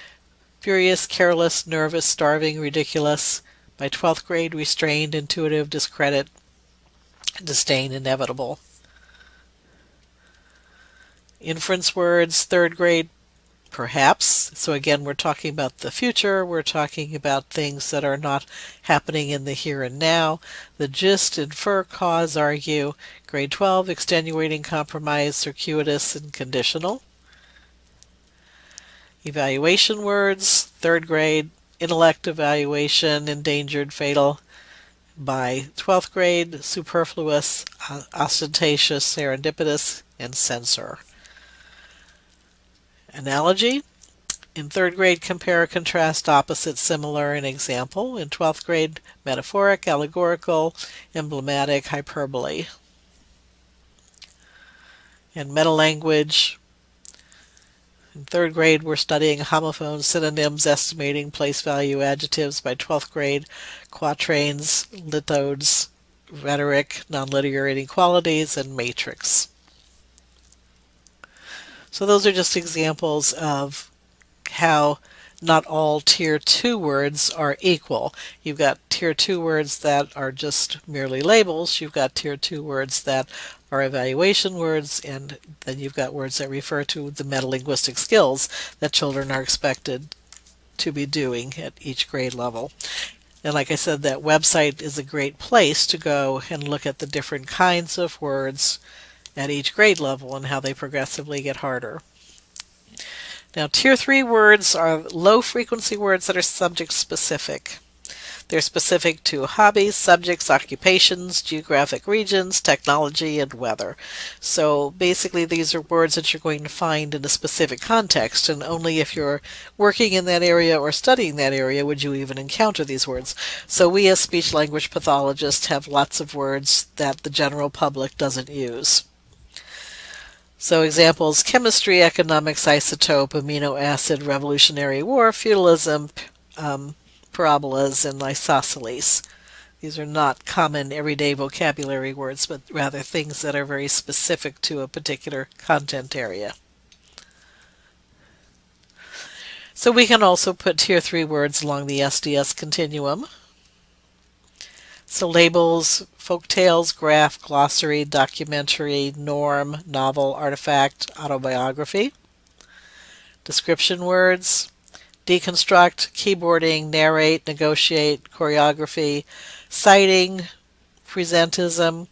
furious, careless, nervous, starving, ridiculous. By 12th grade, restrained, intuitive, discredit, disdain, inevitable. Inference words, 3rd grade, perhaps. So again, we're talking about the future. We're talking about things that are not happening in the here and now. The gist, infer, cause, argue. Grade 12, extenuating, compromise, circuitous, and conditional. Evaluation words, 3rd grade, intellect, evaluation, endangered, fatal. By 12th grade, superfluous, ostentatious, serendipitous, and censor. Analogy. In 3rd grade, compare, contrast, opposite, similar, and example. In 12th grade, metaphoric, allegorical, emblematic, hyperbole. And metalanguage. In 3rd grade, we're studying homophones, synonyms, estimating, place value, adjectives. By 12th grade, quatrains, lithodes, rhetoric, nonlinear inequalities, and matrix. So those are just examples of how not all Tier 2 words are equal. You've got Tier 2 words that are just merely labels. You've got Tier 2 words that are evaluation words, and then you've got words that refer to the metalinguistic skills that children are expected to be doing at each grade level. And like I said, that website is a great place to go and look at the different kinds of words at each grade level and how they progressively get harder. Now, Tier 3 words are low-frequency words that are subject-specific. They're specific to hobbies, subjects, occupations, geographic regions, technology, and weather. So basically, these are words that you're going to find in a specific context, and only if you're working in that area or studying that area would you even encounter these words. So we as speech-language pathologists have lots of words that the general public doesn't use. So examples: chemistry, economics, isotope, amino acid, Revolutionary War, feudalism, parabolas, and isosceles. These are not common everyday vocabulary words, but rather things that are very specific to a particular content area. So we can also put Tier 3 words along the SDS continuum. So labels: folktales, graph, glossary, documentary, norm, novel, artifact, autobiography. Description words: deconstruct, keyboarding, narrate, negotiate, choreography, citing, presentism,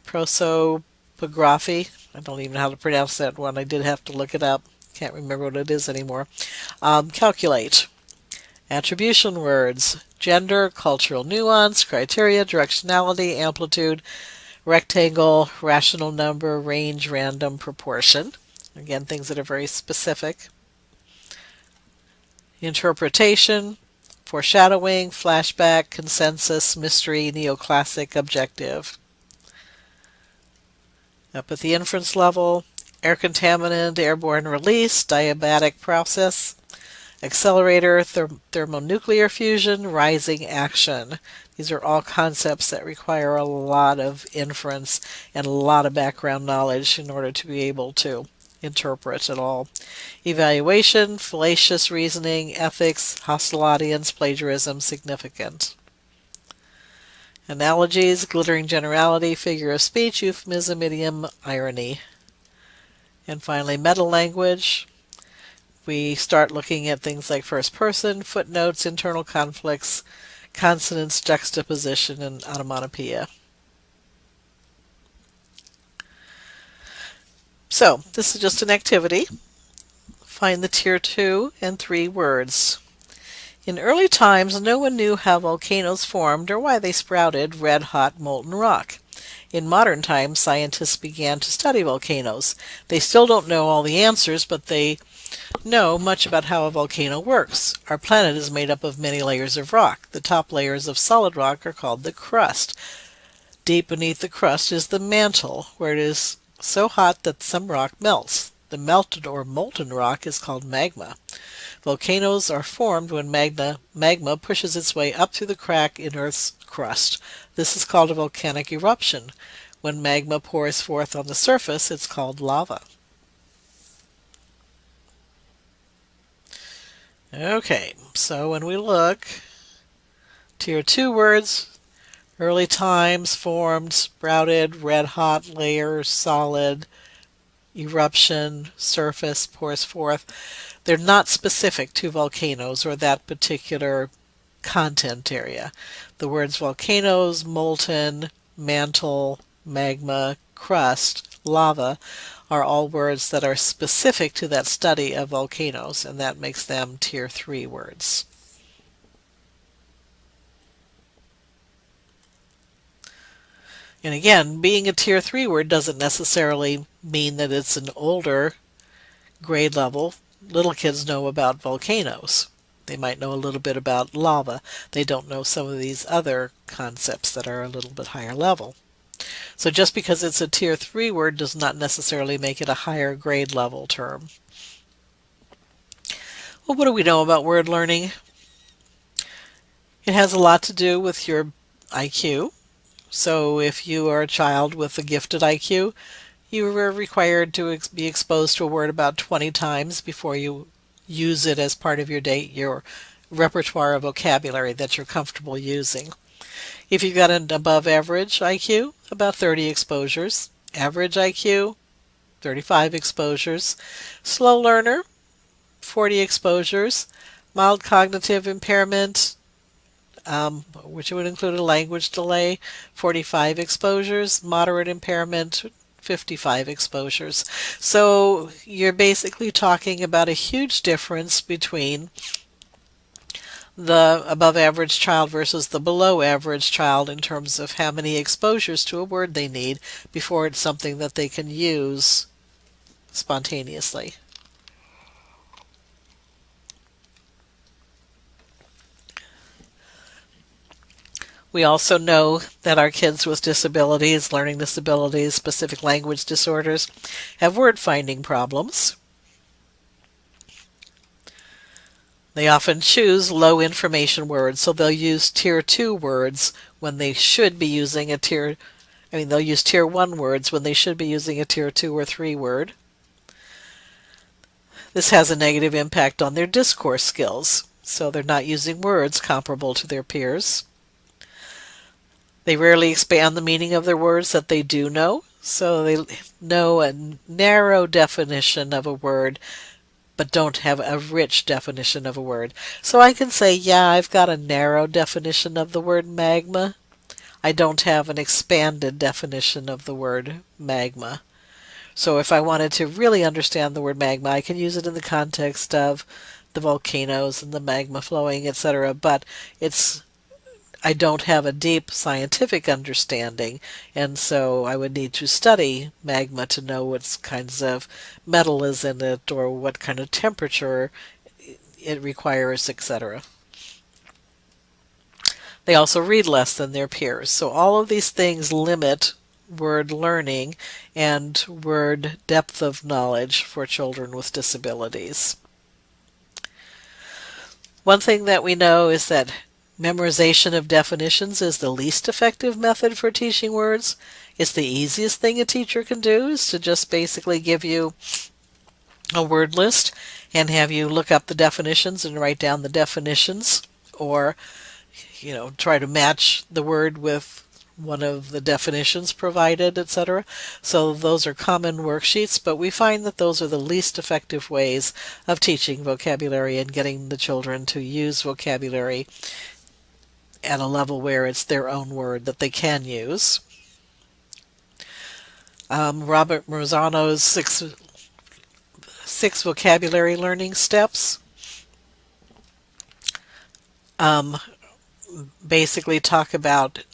prosopography. I don't even know how to pronounce that one. I did have to look it up. Can't remember what it is anymore. Calculate. Attribution words: gender, cultural nuance, criteria, directionality, amplitude, rectangle, rational number, range, random, proportion. Again, things that are very specific. Interpretation: foreshadowing, flashback, consensus, mystery, neoclassic, objective. Up at the inference level: air contaminant, airborne release, diabatic process, accelerator, thermonuclear fusion, rising action. These are all concepts that require a lot of inference and a lot of background knowledge in order to be able to interpret it all. Evaluation: fallacious reasoning, ethics, hostile audience, plagiarism, significant. Analogies: glittering generality, figure of speech, euphemism, idiom, irony. And finally, metalanguage. We start looking at things like first person, footnotes, internal conflicts, consonants, juxtaposition, and onomatopoeia. So, this is just an activity. Find the Tier 2 and 3 words. In early times, no one knew how volcanoes formed or why they sprouted red-hot molten rock. In modern times, scientists began to study volcanoes. They still don't know all the answers, but they know much about how a volcano works. Our planet is made up of many layers of rock. The top layers of solid rock are called the crust. Deep beneath the crust is the mantle, where it is so hot that some rock melts. The melted or molten rock is called magma. Volcanoes are formed when magma pushes its way up through the crack in Earth's crust. This is called a volcanic eruption. When magma pours forth on the surface, it's called lava. Okay, so when we look, Tier 2 words, early times, formed, sprouted, red-hot, layer, solid, eruption, surface, pours forth. They're not specific to volcanoes or that particular content area. The words volcanoes, molten, mantle, magma, crust, lava are all words that are specific to that study of volcanoes, and that makes them Tier 3 words. And again, being a Tier 3 word doesn't necessarily mean that it's an older grade level. Little kids know about volcanoes. They might know a little bit about lava. They don't know some of these other concepts that are a little bit higher level. So just because it's a Tier 3 word does not necessarily make it a higher grade level term. Well, what do we know about word learning? It has a lot to do with your IQ. So if you are a child with a gifted IQ, you are required to be exposed to a word about 20 times before you use it as part of your repertoire of vocabulary that you're comfortable using. If you've got an above average IQ, about 30 exposures. Average IQ, 35 exposures. Slow learner, 40 exposures. Mild cognitive impairment, which would include a language delay, 45 exposures. Moderate impairment, 55 exposures. So you're basically talking about a huge difference between the above average child versus the below average child in terms of how many exposures to a word they need before it's something that they can use spontaneously. We also know that our kids with disabilities, learning disabilities, specific language disorders, have word finding problems. They often choose low information words, so they'll use Tier 2 words when they should be using they'll use Tier 1 words when they should be using a Tier 2 or 3 word. This has a negative impact on their discourse skills, so they're not using words comparable to their peers. They rarely expand the meaning of their words that they do know, so they know a narrow definition of a word but don't have a rich definition of a word. So I can say, yeah, I've got a narrow definition of the word magma. I don't have an expanded definition of the word magma. So if I wanted to really understand the word magma, I can use it in the context of the volcanoes and the magma flowing, etc. But I don't have a deep scientific understanding, and so I would need to study magma to know what kinds of metal is in it or what kind of temperature it requires, etc. They also read less than their peers. So all of these things limit word learning and word depth of knowledge for children with disabilities. One thing that we know is that memorization of definitions is the least effective method for teaching words. It's the easiest thing a teacher can do is to just basically give you a word list and have you look up the definitions and write down the definitions, or try to match the word with one of the definitions provided, etc. So those are common worksheets, but we find that those are the least effective ways of teaching vocabulary and getting the children to use vocabulary at a level where it's their own word that they can use. Robert Marzano's six vocabulary learning steps basically talk about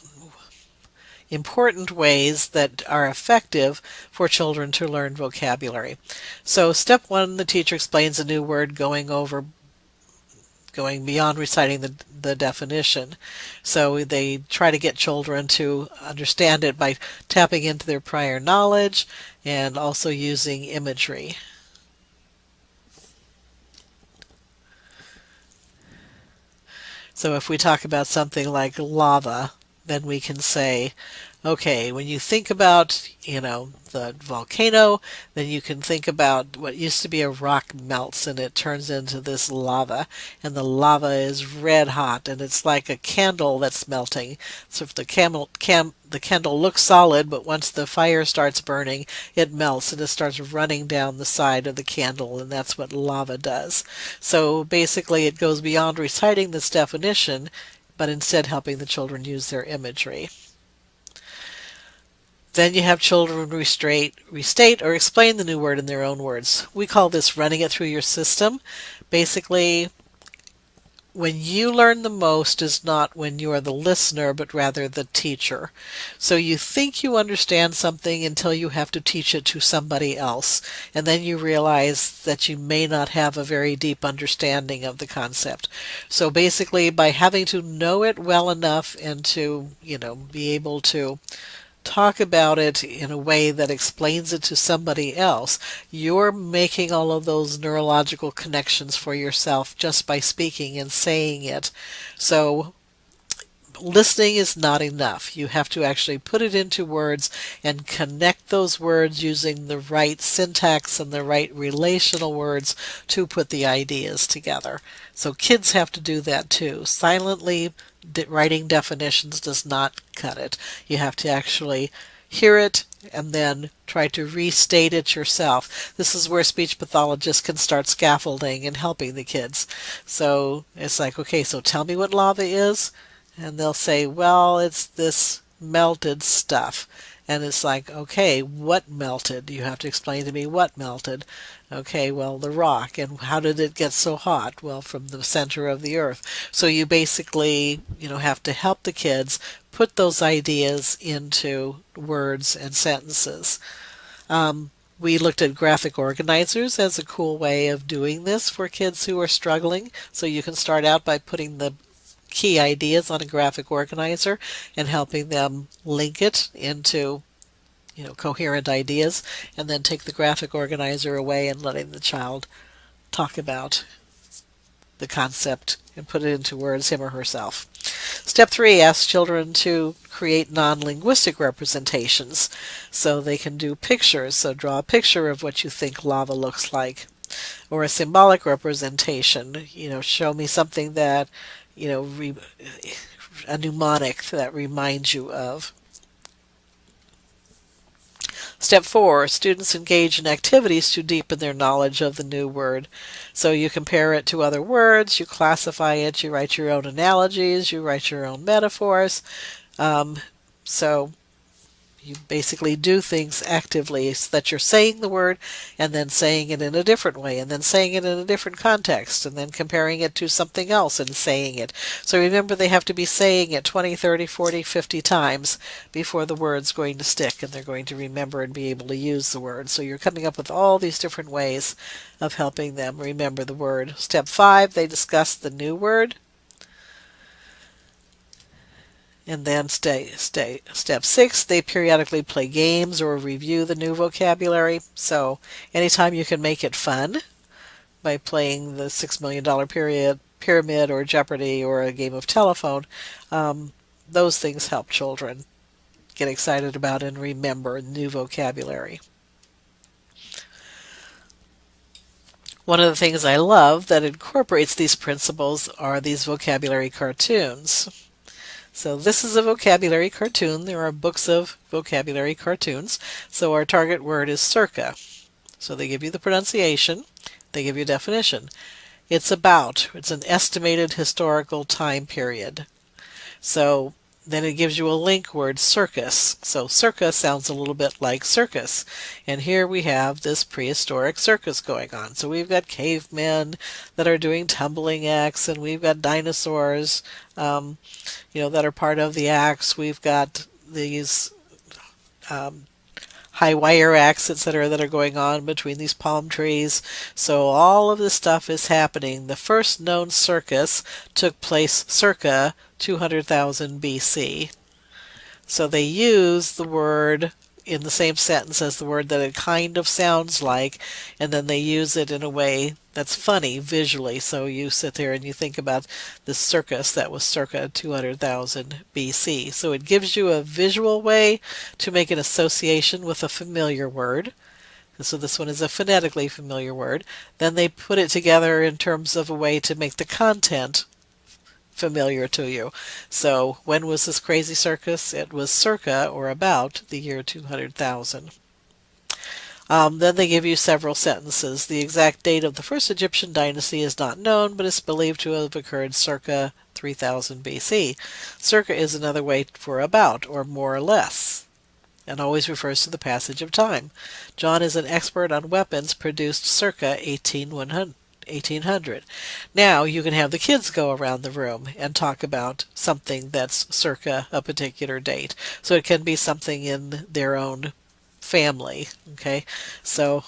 important ways that are effective for children to learn vocabulary. So step one, the teacher explains a new word going beyond reciting the definition. So they try to get children to understand it by tapping into their prior knowledge and also using imagery. So if we talk about something like lava, then we can say, okay, when you think about, the volcano, then you can think about what used to be a rock melts and it turns into this lava, and the lava is red hot and it's like a candle that's melting. So if the candle looks solid, but once the fire starts burning, it melts and it starts running down the side of the candle, and that's what lava does. So basically it goes beyond reciting this definition, but instead helping the children use their imagery. Then you have children restate or explain the new word in their own words. We call this running it through your system. Basically, when you learn the most is not when you are the listener, but rather the teacher. So you think you understand something until you have to teach it to somebody else, and then you realize that you may not have a very deep understanding of the concept. So basically, by having to know it well enough and to, be able to talk about it in a way that explains it to somebody else, you're making all of those neurological connections for yourself just by speaking and saying it. So listening is not enough. You have to actually put it into words and connect those words using the right syntax and the right relational words to put the ideas together. So kids have to do that too. Silently writing definitions does not cut it. You have to actually hear it and then try to restate it yourself. This is where speech pathologists can start scaffolding and helping the kids. So it's like, okay, so tell me what lava is. And they'll say, well, it's this melted stuff. And it's like, okay, what melted? You have to explain to me what melted. Okay, well, the rock. And how did it get so hot? Well, from the center of the earth. So you basically, have to help the kids put those ideas into words and sentences. We looked at graphic organizers as a cool way of doing this for kids who are struggling. So you can start out by putting the key ideas on a graphic organizer and helping them link it into coherent ideas, and then take the graphic organizer away and letting the child talk about the concept and put it into words, him or herself. Step 3 asks children to create non-linguistic representations so they can do pictures. So draw a picture of what you think lava looks like, or a symbolic representation. Show me something that a mnemonic that reminds you of. Step 4, students engage in activities to deepen their knowledge of the new word. So you compare it to other words, you classify it, you write your own analogies, you write your own metaphors. So you basically do things actively so that you're saying the word and then saying it in a different way and then saying it in a different context and then comparing it to something else and saying it. So remember, they have to be saying it 20, 30, 40, 50 times before the word's going to stick and they're going to remember and be able to use the word. So you're coming up with all these different ways of helping them remember the word. Step 5, they discuss the new word. And then step 6, they periodically play games or review the new vocabulary. So anytime you can make it fun by playing the $6 Million Pyramid or Jeopardy or a game of telephone, those things help children get excited about and remember new vocabulary. One of the things I love that incorporates these principles are these vocabulary cartoons. So this is a vocabulary cartoon. There are books of vocabulary cartoons. So our target word is circa. So they give you the pronunciation. They give you a definition. It's an estimated historical time period. So then it gives you a link word, circus. So circa sounds a little bit like circus. And here we have this prehistoric circus going on. So we've got cavemen that are doing tumbling acts, and we've got dinosaurs, that are part of the acts. We've got, these high wire acts, etc., that are going on between these palm trees. So all of this stuff is happening. The first known circus took place circa 200,000 BC. So they use the word in the same sentence as the word that it kind of sounds like, and then they use it in a way that's funny visually. So you sit there and you think about this circus that was circa 200,000 BC. So it gives you a visual way to make an association with a familiar word. So this one is a phonetically familiar word. Then they put it together in terms of a way to make the content familiar to you. So when was this crazy circus? It was circa, or about, the year 200,000. Then they give you several sentences. The exact date of the first Egyptian dynasty is not known, but is believed to have occurred circa 3000 BC. Circa is another way for about, or more or less, and always refers to the passage of time. John is an expert on weapons produced circa 1800. Now you can have the kids go around the room and talk about something that's circa a particular date. So it can be something in their own family. Okay, so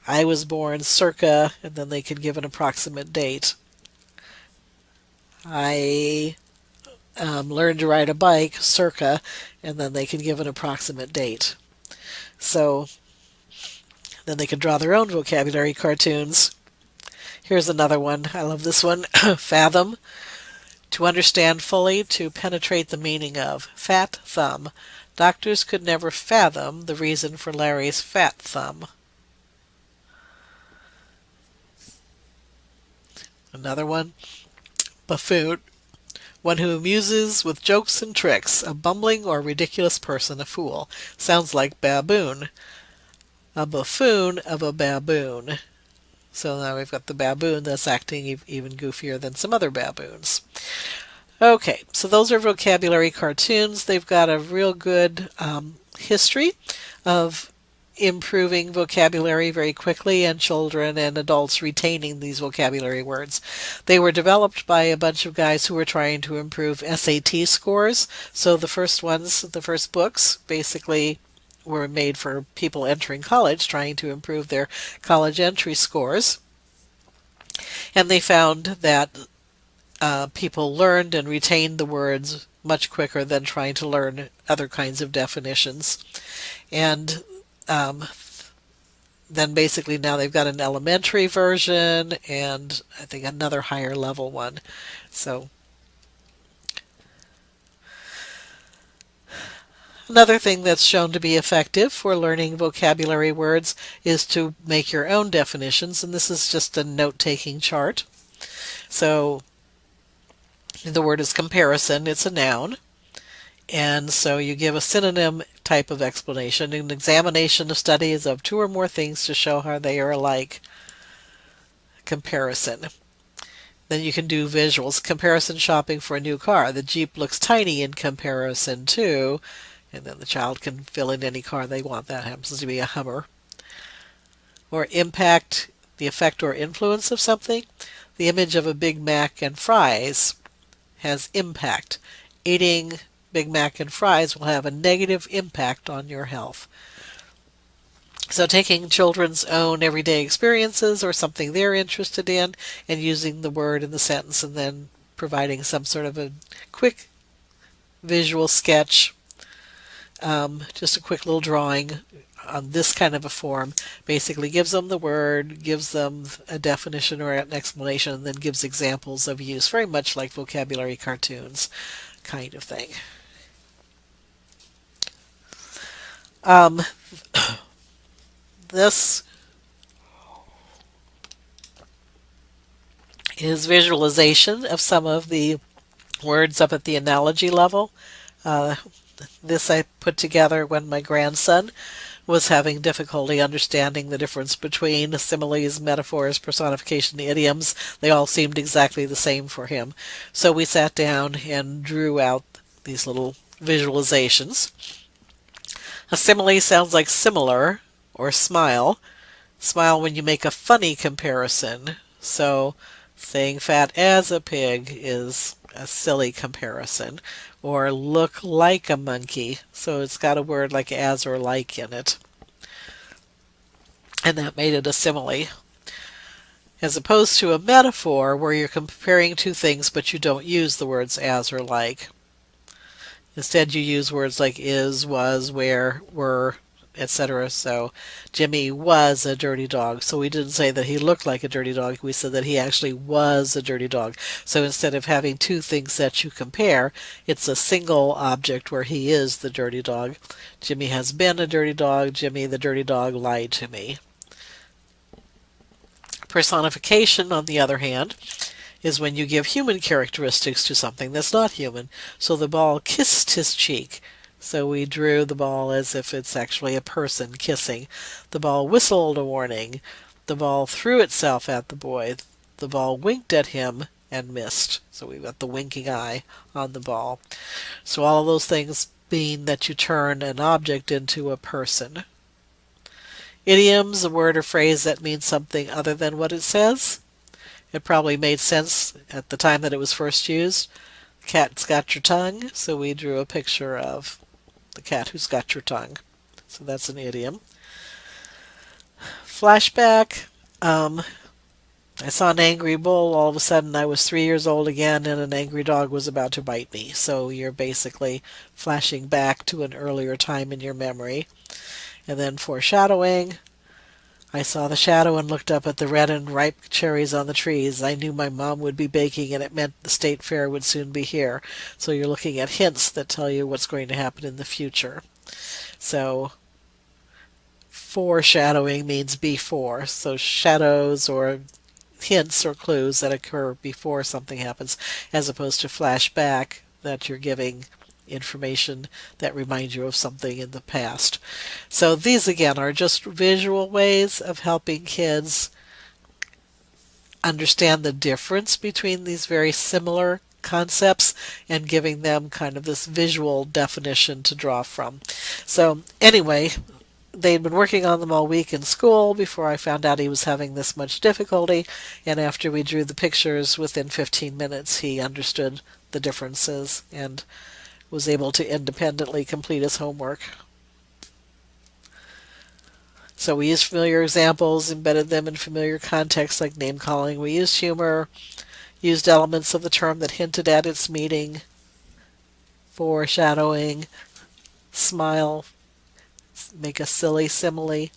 I was born circa, and then they can give an approximate date. I learned to ride a bike circa, and then they can give an approximate date. So then they can draw their own vocabulary cartoons. Here's another one. I love this one. Fathom. To understand fully, to penetrate the meaning of. Fat thumb. Doctors could never fathom the reason for Larry's fat thumb. Another one. Buffoon. One who amuses with jokes and tricks. A bumbling or ridiculous person, a fool. Sounds like baboon. A buffoon of a baboon. So now we've got the baboon that's acting even goofier than some other baboons. Okay, so those are vocabulary cartoons. They've got a real good history of improving vocabulary very quickly, and children and adults retaining these vocabulary words. They were developed by a bunch of guys who were trying to improve SAT scores. So the first books, basically were made for people entering college, trying to improve their college entry scores. And they found that people learned and retained the words much quicker than trying to learn other kinds of definitions. And then basically now they've got an elementary version and I think another higher level one. So another thing that's shown to be effective for learning vocabulary words is to make your own definitions, and this is just a note-taking chart. So the word is comparison. It's a noun. And so you give a synonym type of explanation. An examination of studies of two or more things to show how they are alike. Comparison. Then you can do visuals. Comparison shopping for a new car. The Jeep looks tiny in comparison to, and then the child can fill in any car they want. That happens to be a Hummer. Or impact, the effect or influence of something. The image of a Big Mac and fries has impact. Eating Big Mac and fries will have a negative impact on your health. So taking children's own everyday experiences or something they're interested in and using the word in the sentence and then providing some sort of a quick visual sketch, just a quick little drawing on this kind of a form, basically gives them the word, gives them a definition or an explanation, and then gives examples of use, very much like vocabulary cartoons kind of thing. This is visualization of some of the words up at the analogy level. This I put together when my grandson was having difficulty understanding the difference between similes, metaphors, personification, idioms. They all seemed exactly the same for him. So we sat down and drew out these little visualizations. A simile sounds like similar or smile. Smile when you make a funny comparison. So saying fat as a pig is a silly comparison, or look like a monkey. So it's got a word like as or like in it. And that made it a simile. As opposed to a metaphor where you're comparing two things but you don't use the words as or like. Instead you use words like is, was, where, were, etc. So Jimmy was a dirty dog. So we didn't say that he looked like a dirty dog. We said that he actually was a dirty dog. So instead of having two things that you compare, it's a single object where he is the dirty dog. Jimmy has been a dirty dog. Jimmy the dirty dog lied to me. Personification, on the other hand, is when you give human characteristics to something that's not human. So the ball kissed his cheek. So we drew the ball as if it's actually a person kissing. The ball whistled a warning. The ball threw itself at the boy. The ball winked at him and missed. So we've got the winking eye on the ball. So all of those things mean that you turn an object into a person. Idioms, a word or phrase that means something other than what it says. It probably made sense at the time that it was first used. Cat's got your tongue, so we drew a picture of the cat who's got your tongue. So that's an idiom. Flashback. I saw an angry bull. All of a sudden I was 3 years old again and an angry dog was about to bite me. So you're basically flashing back to an earlier time in your memory. And then foreshadowing. I saw the shadow and looked up at the red and ripe cherries on the trees. I knew my mom would be baking and it meant the state fair would soon be here. So you're looking at hints that tell you what's going to happen in the future. So foreshadowing means before. So shadows or hints or clues that occur before something happens, as opposed to flashback that you're giving information that reminds you of something in the past. So these again are just visual ways of helping kids understand the difference between these very similar concepts and giving them kind of this visual definition to draw from. So anyway, they'd been working on them all week in school before I found out he was having this much difficulty, and after we drew the pictures, within 15 minutes he understood the differences and was able to independently complete his homework. So we used familiar examples, embedded them in familiar contexts like name calling. We used humor, used elements of the term that hinted at its meaning, foreshadowing, smile, make a silly simile.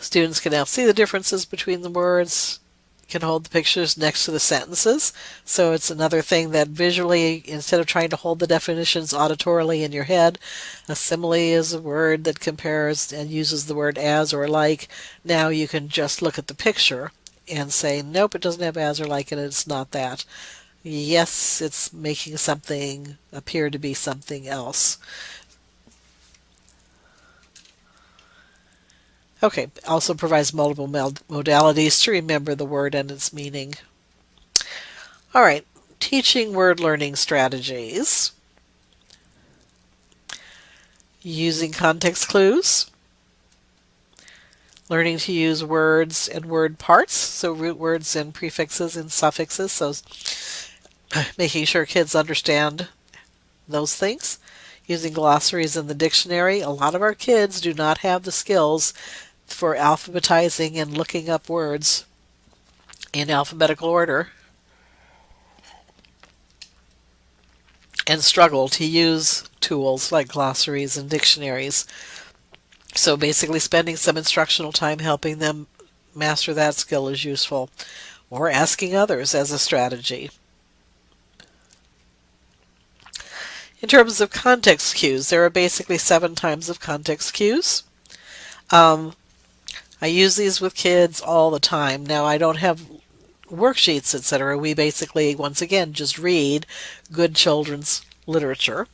Students can now see the differences between the words, can hold the pictures next to the sentences. So it's another thing that visually, instead of trying to hold the definitions auditorily in your head, a simile is a word that compares and uses the word as or like. Now you can just look at the picture and say, nope, it doesn't have as or like in it, it's not that. Yes, it's making something appear to be something else. Okay, also provides multiple modalities to remember the word and its meaning. All right, teaching word learning strategies. Using context clues. Learning to use words and word parts, so root words and prefixes and suffixes, so making sure kids understand those things. Using glossaries in the dictionary. A lot of our kids do not have the skills for alphabetizing and looking up words in alphabetical order and struggle to use tools like glossaries and dictionaries. So basically spending some instructional time helping them master that skill is useful, or asking others as a strategy. In terms of context cues, there are basically 7 types of context cues. I use these with kids all the time. Now, I don't have worksheets, etc. We basically, once again, just read good children's literature.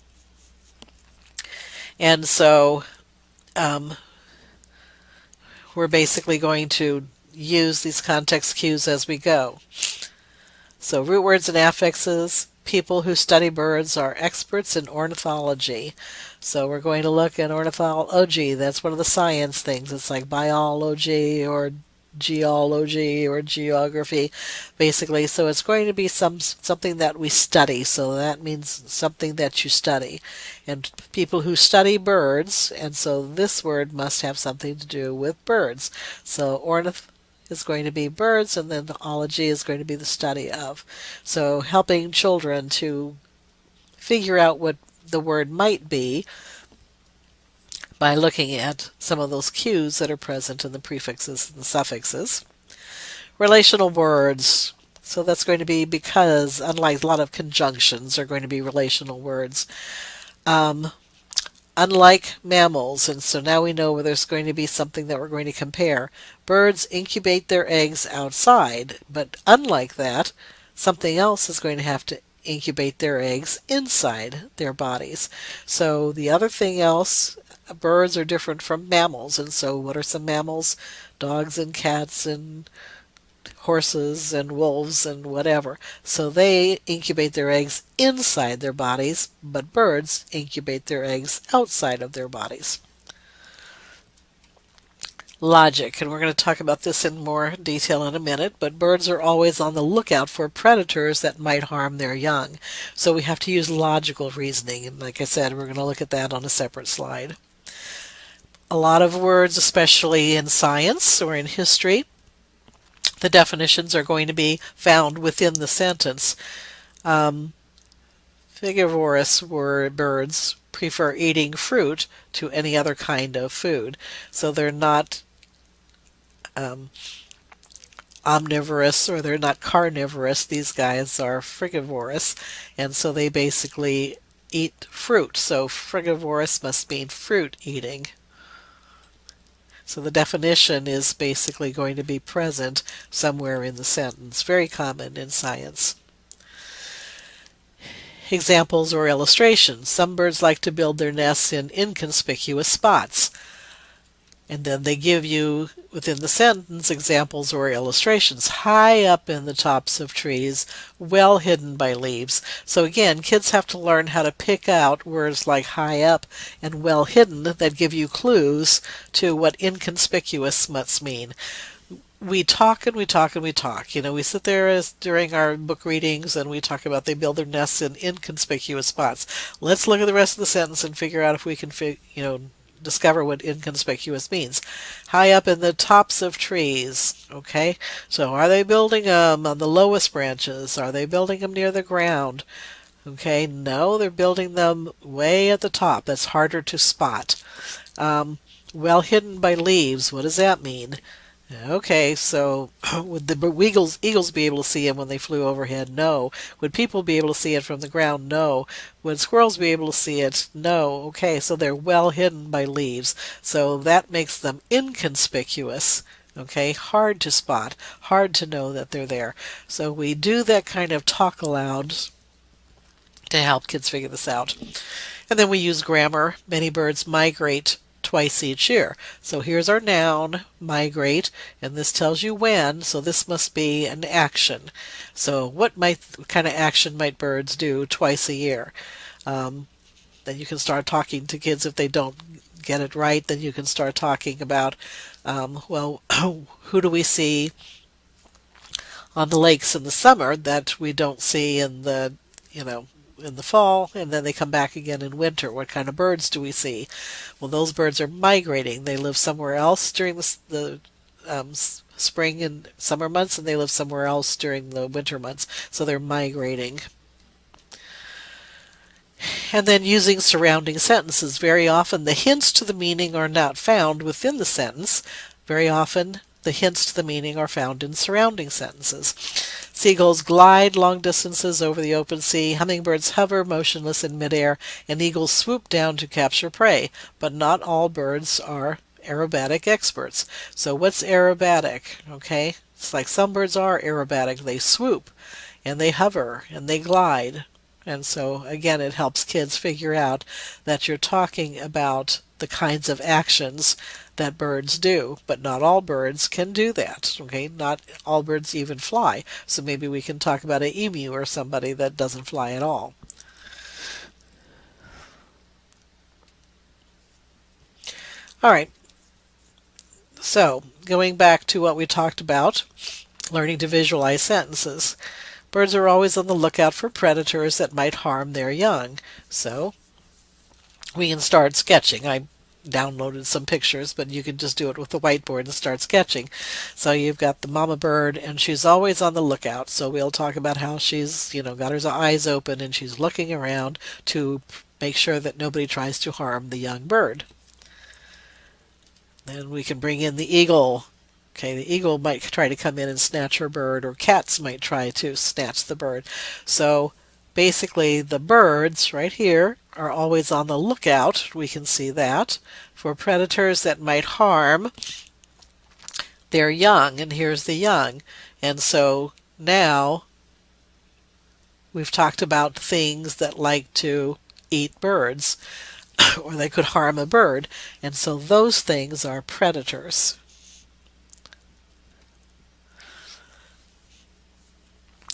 And so we're basically going to use these context cues as we go. So root words and affixes. People who study birds are experts in ornithology. So we're going to look at ornithology. That's one of the science things. It's like biology or geology or geography, basically. So it's going to be something that we study. So that means something that you study. And people who study birds, and so this word must have something to do with birds. So ornith is going to be birds, and then the ology is going to be the study of. So helping children to figure out what the word might be by looking at some of those cues that are present in the prefixes and the suffixes. Relational words. So that's going to be because, unlike a lot of conjunctions, are going to be relational words. Unlike mammals, and so now we know where there's going to be something that we're going to compare. Birds incubate their eggs outside, but unlike that, something else is going to have to incubate their eggs inside their bodies. So the other thing else, birds are different from mammals, and so what are some mammals? Dogs and cats and horses and wolves and whatever. So they incubate their eggs inside their bodies, but birds incubate their eggs outside of their bodies. Logic, and we're going to talk about this in more detail in a minute, but birds are always on the lookout for predators that might harm their young. So we have to use logical reasoning, and like I said, we're going to look at that on a separate slide. A lot of words, especially in science or in history, the definitions are going to be found within the sentence. Frugivorous birds prefer eating fruit to any other kind of food. So they're not omnivorous or they're not carnivorous. These guys are frugivorous, and so they basically eat fruit. So frugivorous must mean fruit eating. So the definition is basically going to be present somewhere in the sentence. Very common in science. Examples or illustrations. Some birds like to build their nests in inconspicuous spots. And then they give you, within the sentence, examples or illustrations. High up in the tops of trees, well hidden by leaves. So again, kids have to learn how to pick out words like high up and well hidden that give you clues to what inconspicuous must mean. We talk and we talk and we talk. We sit there during our book readings and we talk about they build their nests in inconspicuous spots. Let's look at the rest of the sentence and figure out if we can discover what inconspicuous means. High up in the tops of trees. Okay, so are they building them on the lowest branches? Are they building them near the ground? Okay, no, they're building them way at the top. That's harder to spot. Well hidden by leaves. What does that mean? Okay, so would the eagles be able to see him when they flew overhead? No. Would people be able to see it from the ground? No. Would squirrels be able to see it? No. Okay, so they're well hidden by leaves. So that makes them inconspicuous. Okay, hard to spot, hard to know that they're there. So we do that kind of talk aloud to help kids figure this out. And then we use grammar. Many birds migrate twice each year. So here's our noun, migrate, and this tells you when, so this must be an action. So what kind of action might birds do twice a year? Then you can start talking to kids if they don't get it right. Then you can start talking about, who do we see on the lakes in the summer that we don't see in the fall, and then they come back again in winter. What kind of birds do we see? Well, those birds are migrating. They live somewhere else during the spring and summer months, and they live somewhere else during the winter months. So they're migrating. And then using surrounding sentences. Very often the hints to the meaning are not found within the sentence. Very often the hints to the meaning are found in surrounding sentences. Seagulls glide long distances over the open sea, hummingbirds hover motionless in midair, and eagles swoop down to capture prey. But not all birds are aerobatic experts. So what's aerobatic? Okay, it's like some birds are aerobatic. They swoop, and they hover, and they glide. And so, again, it helps kids figure out that you're talking about the kinds of actions that birds do, but not all birds can do that. Okay, not all birds even fly. So maybe we can talk about an emu or somebody that doesn't fly at all. All right. So, going back to what we talked about, learning to visualize sentences. Birds are always on the lookout for predators that might harm their young. So, we can start sketching. I downloaded some pictures, but you can just do it with the whiteboard and start sketching. So you've got the mama bird, and she's always on the lookout. So we'll talk about how she's, got her eyes open and she's looking around to make sure that nobody tries to harm the young bird. Then we can bring in the eagle. Okay, the eagle might try to come in and snatch her bird, or cats might try to snatch the bird. So basically the birds right here are always on the lookout, we can see that, for predators that might harm their young. And here's the young. And so now we've talked about things that like to eat birds or they could harm a bird. And so those things are predators.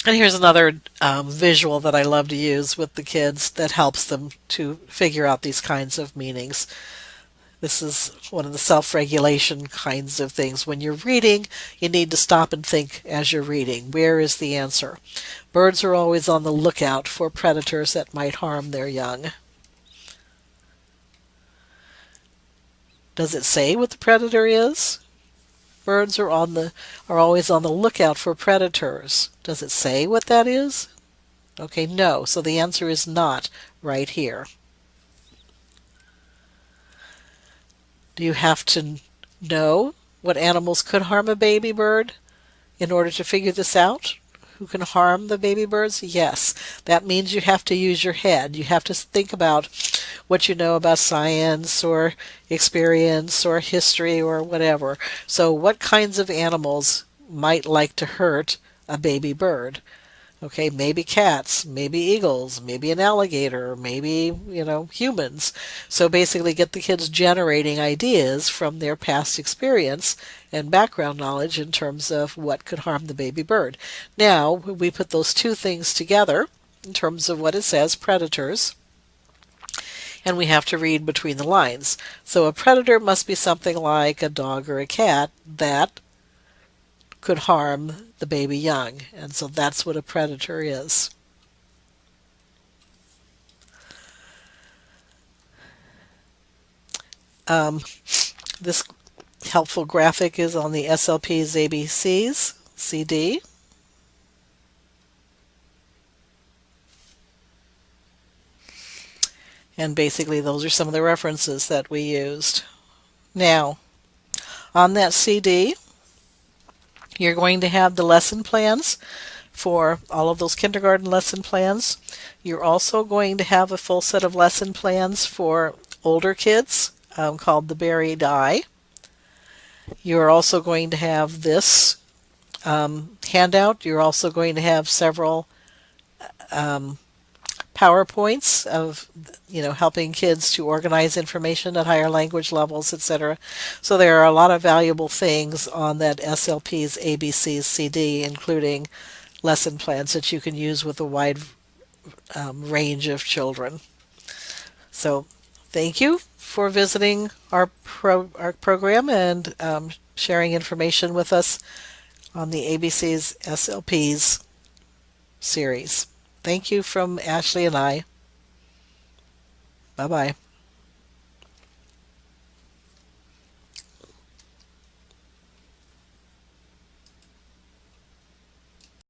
And here's another visual that I love to use with the kids that helps them to figure out these kinds of meanings. This is one of the self-regulation kinds of things. When you're reading, you need to stop and think as you're reading. Where is the answer? Birds are always on the lookout for predators that might harm their young. Does it say what the predator is? Birds are always on the lookout for predators. Does it say what that is? Okay, no. So the answer is not right here. Do you have to know what animals could harm a baby bird in order to figure this out? Who can harm the baby birds? Yes. That means you have to use your head. You have to think about what you know about science or experience or history or whatever. So what kinds of animals might like to hurt a baby bird? Okay, maybe cats, maybe eagles, maybe an alligator, maybe, humans. So basically get the kids generating ideas from their past experience and background knowledge in terms of what could harm the baby bird. Now, we put those two things together in terms of what it says, predators, and we have to read between the lines. So a predator must be something like a dog or a cat that could harm the baby young. And so that's what a predator is. This helpful graphic is on the SLP's ABCs, CD. And basically those are some of the references that we used. Now, on that CD, you're going to have the lesson plans for all of those kindergarten lesson plans. You're also going to have a full set of lesson plans for older kids called the Buried Eye. You're also going to have this handout. You're also going to have several PowerPoints of helping kids to organize information at higher language levels, etc. So there are a lot of valuable things on that SLP's ABCs CD, including lesson plans that you can use with a wide range of children. So thank you for visiting our program and sharing information with us on the ABC's SLP's series. Thank you from Ashley and I. Bye-bye.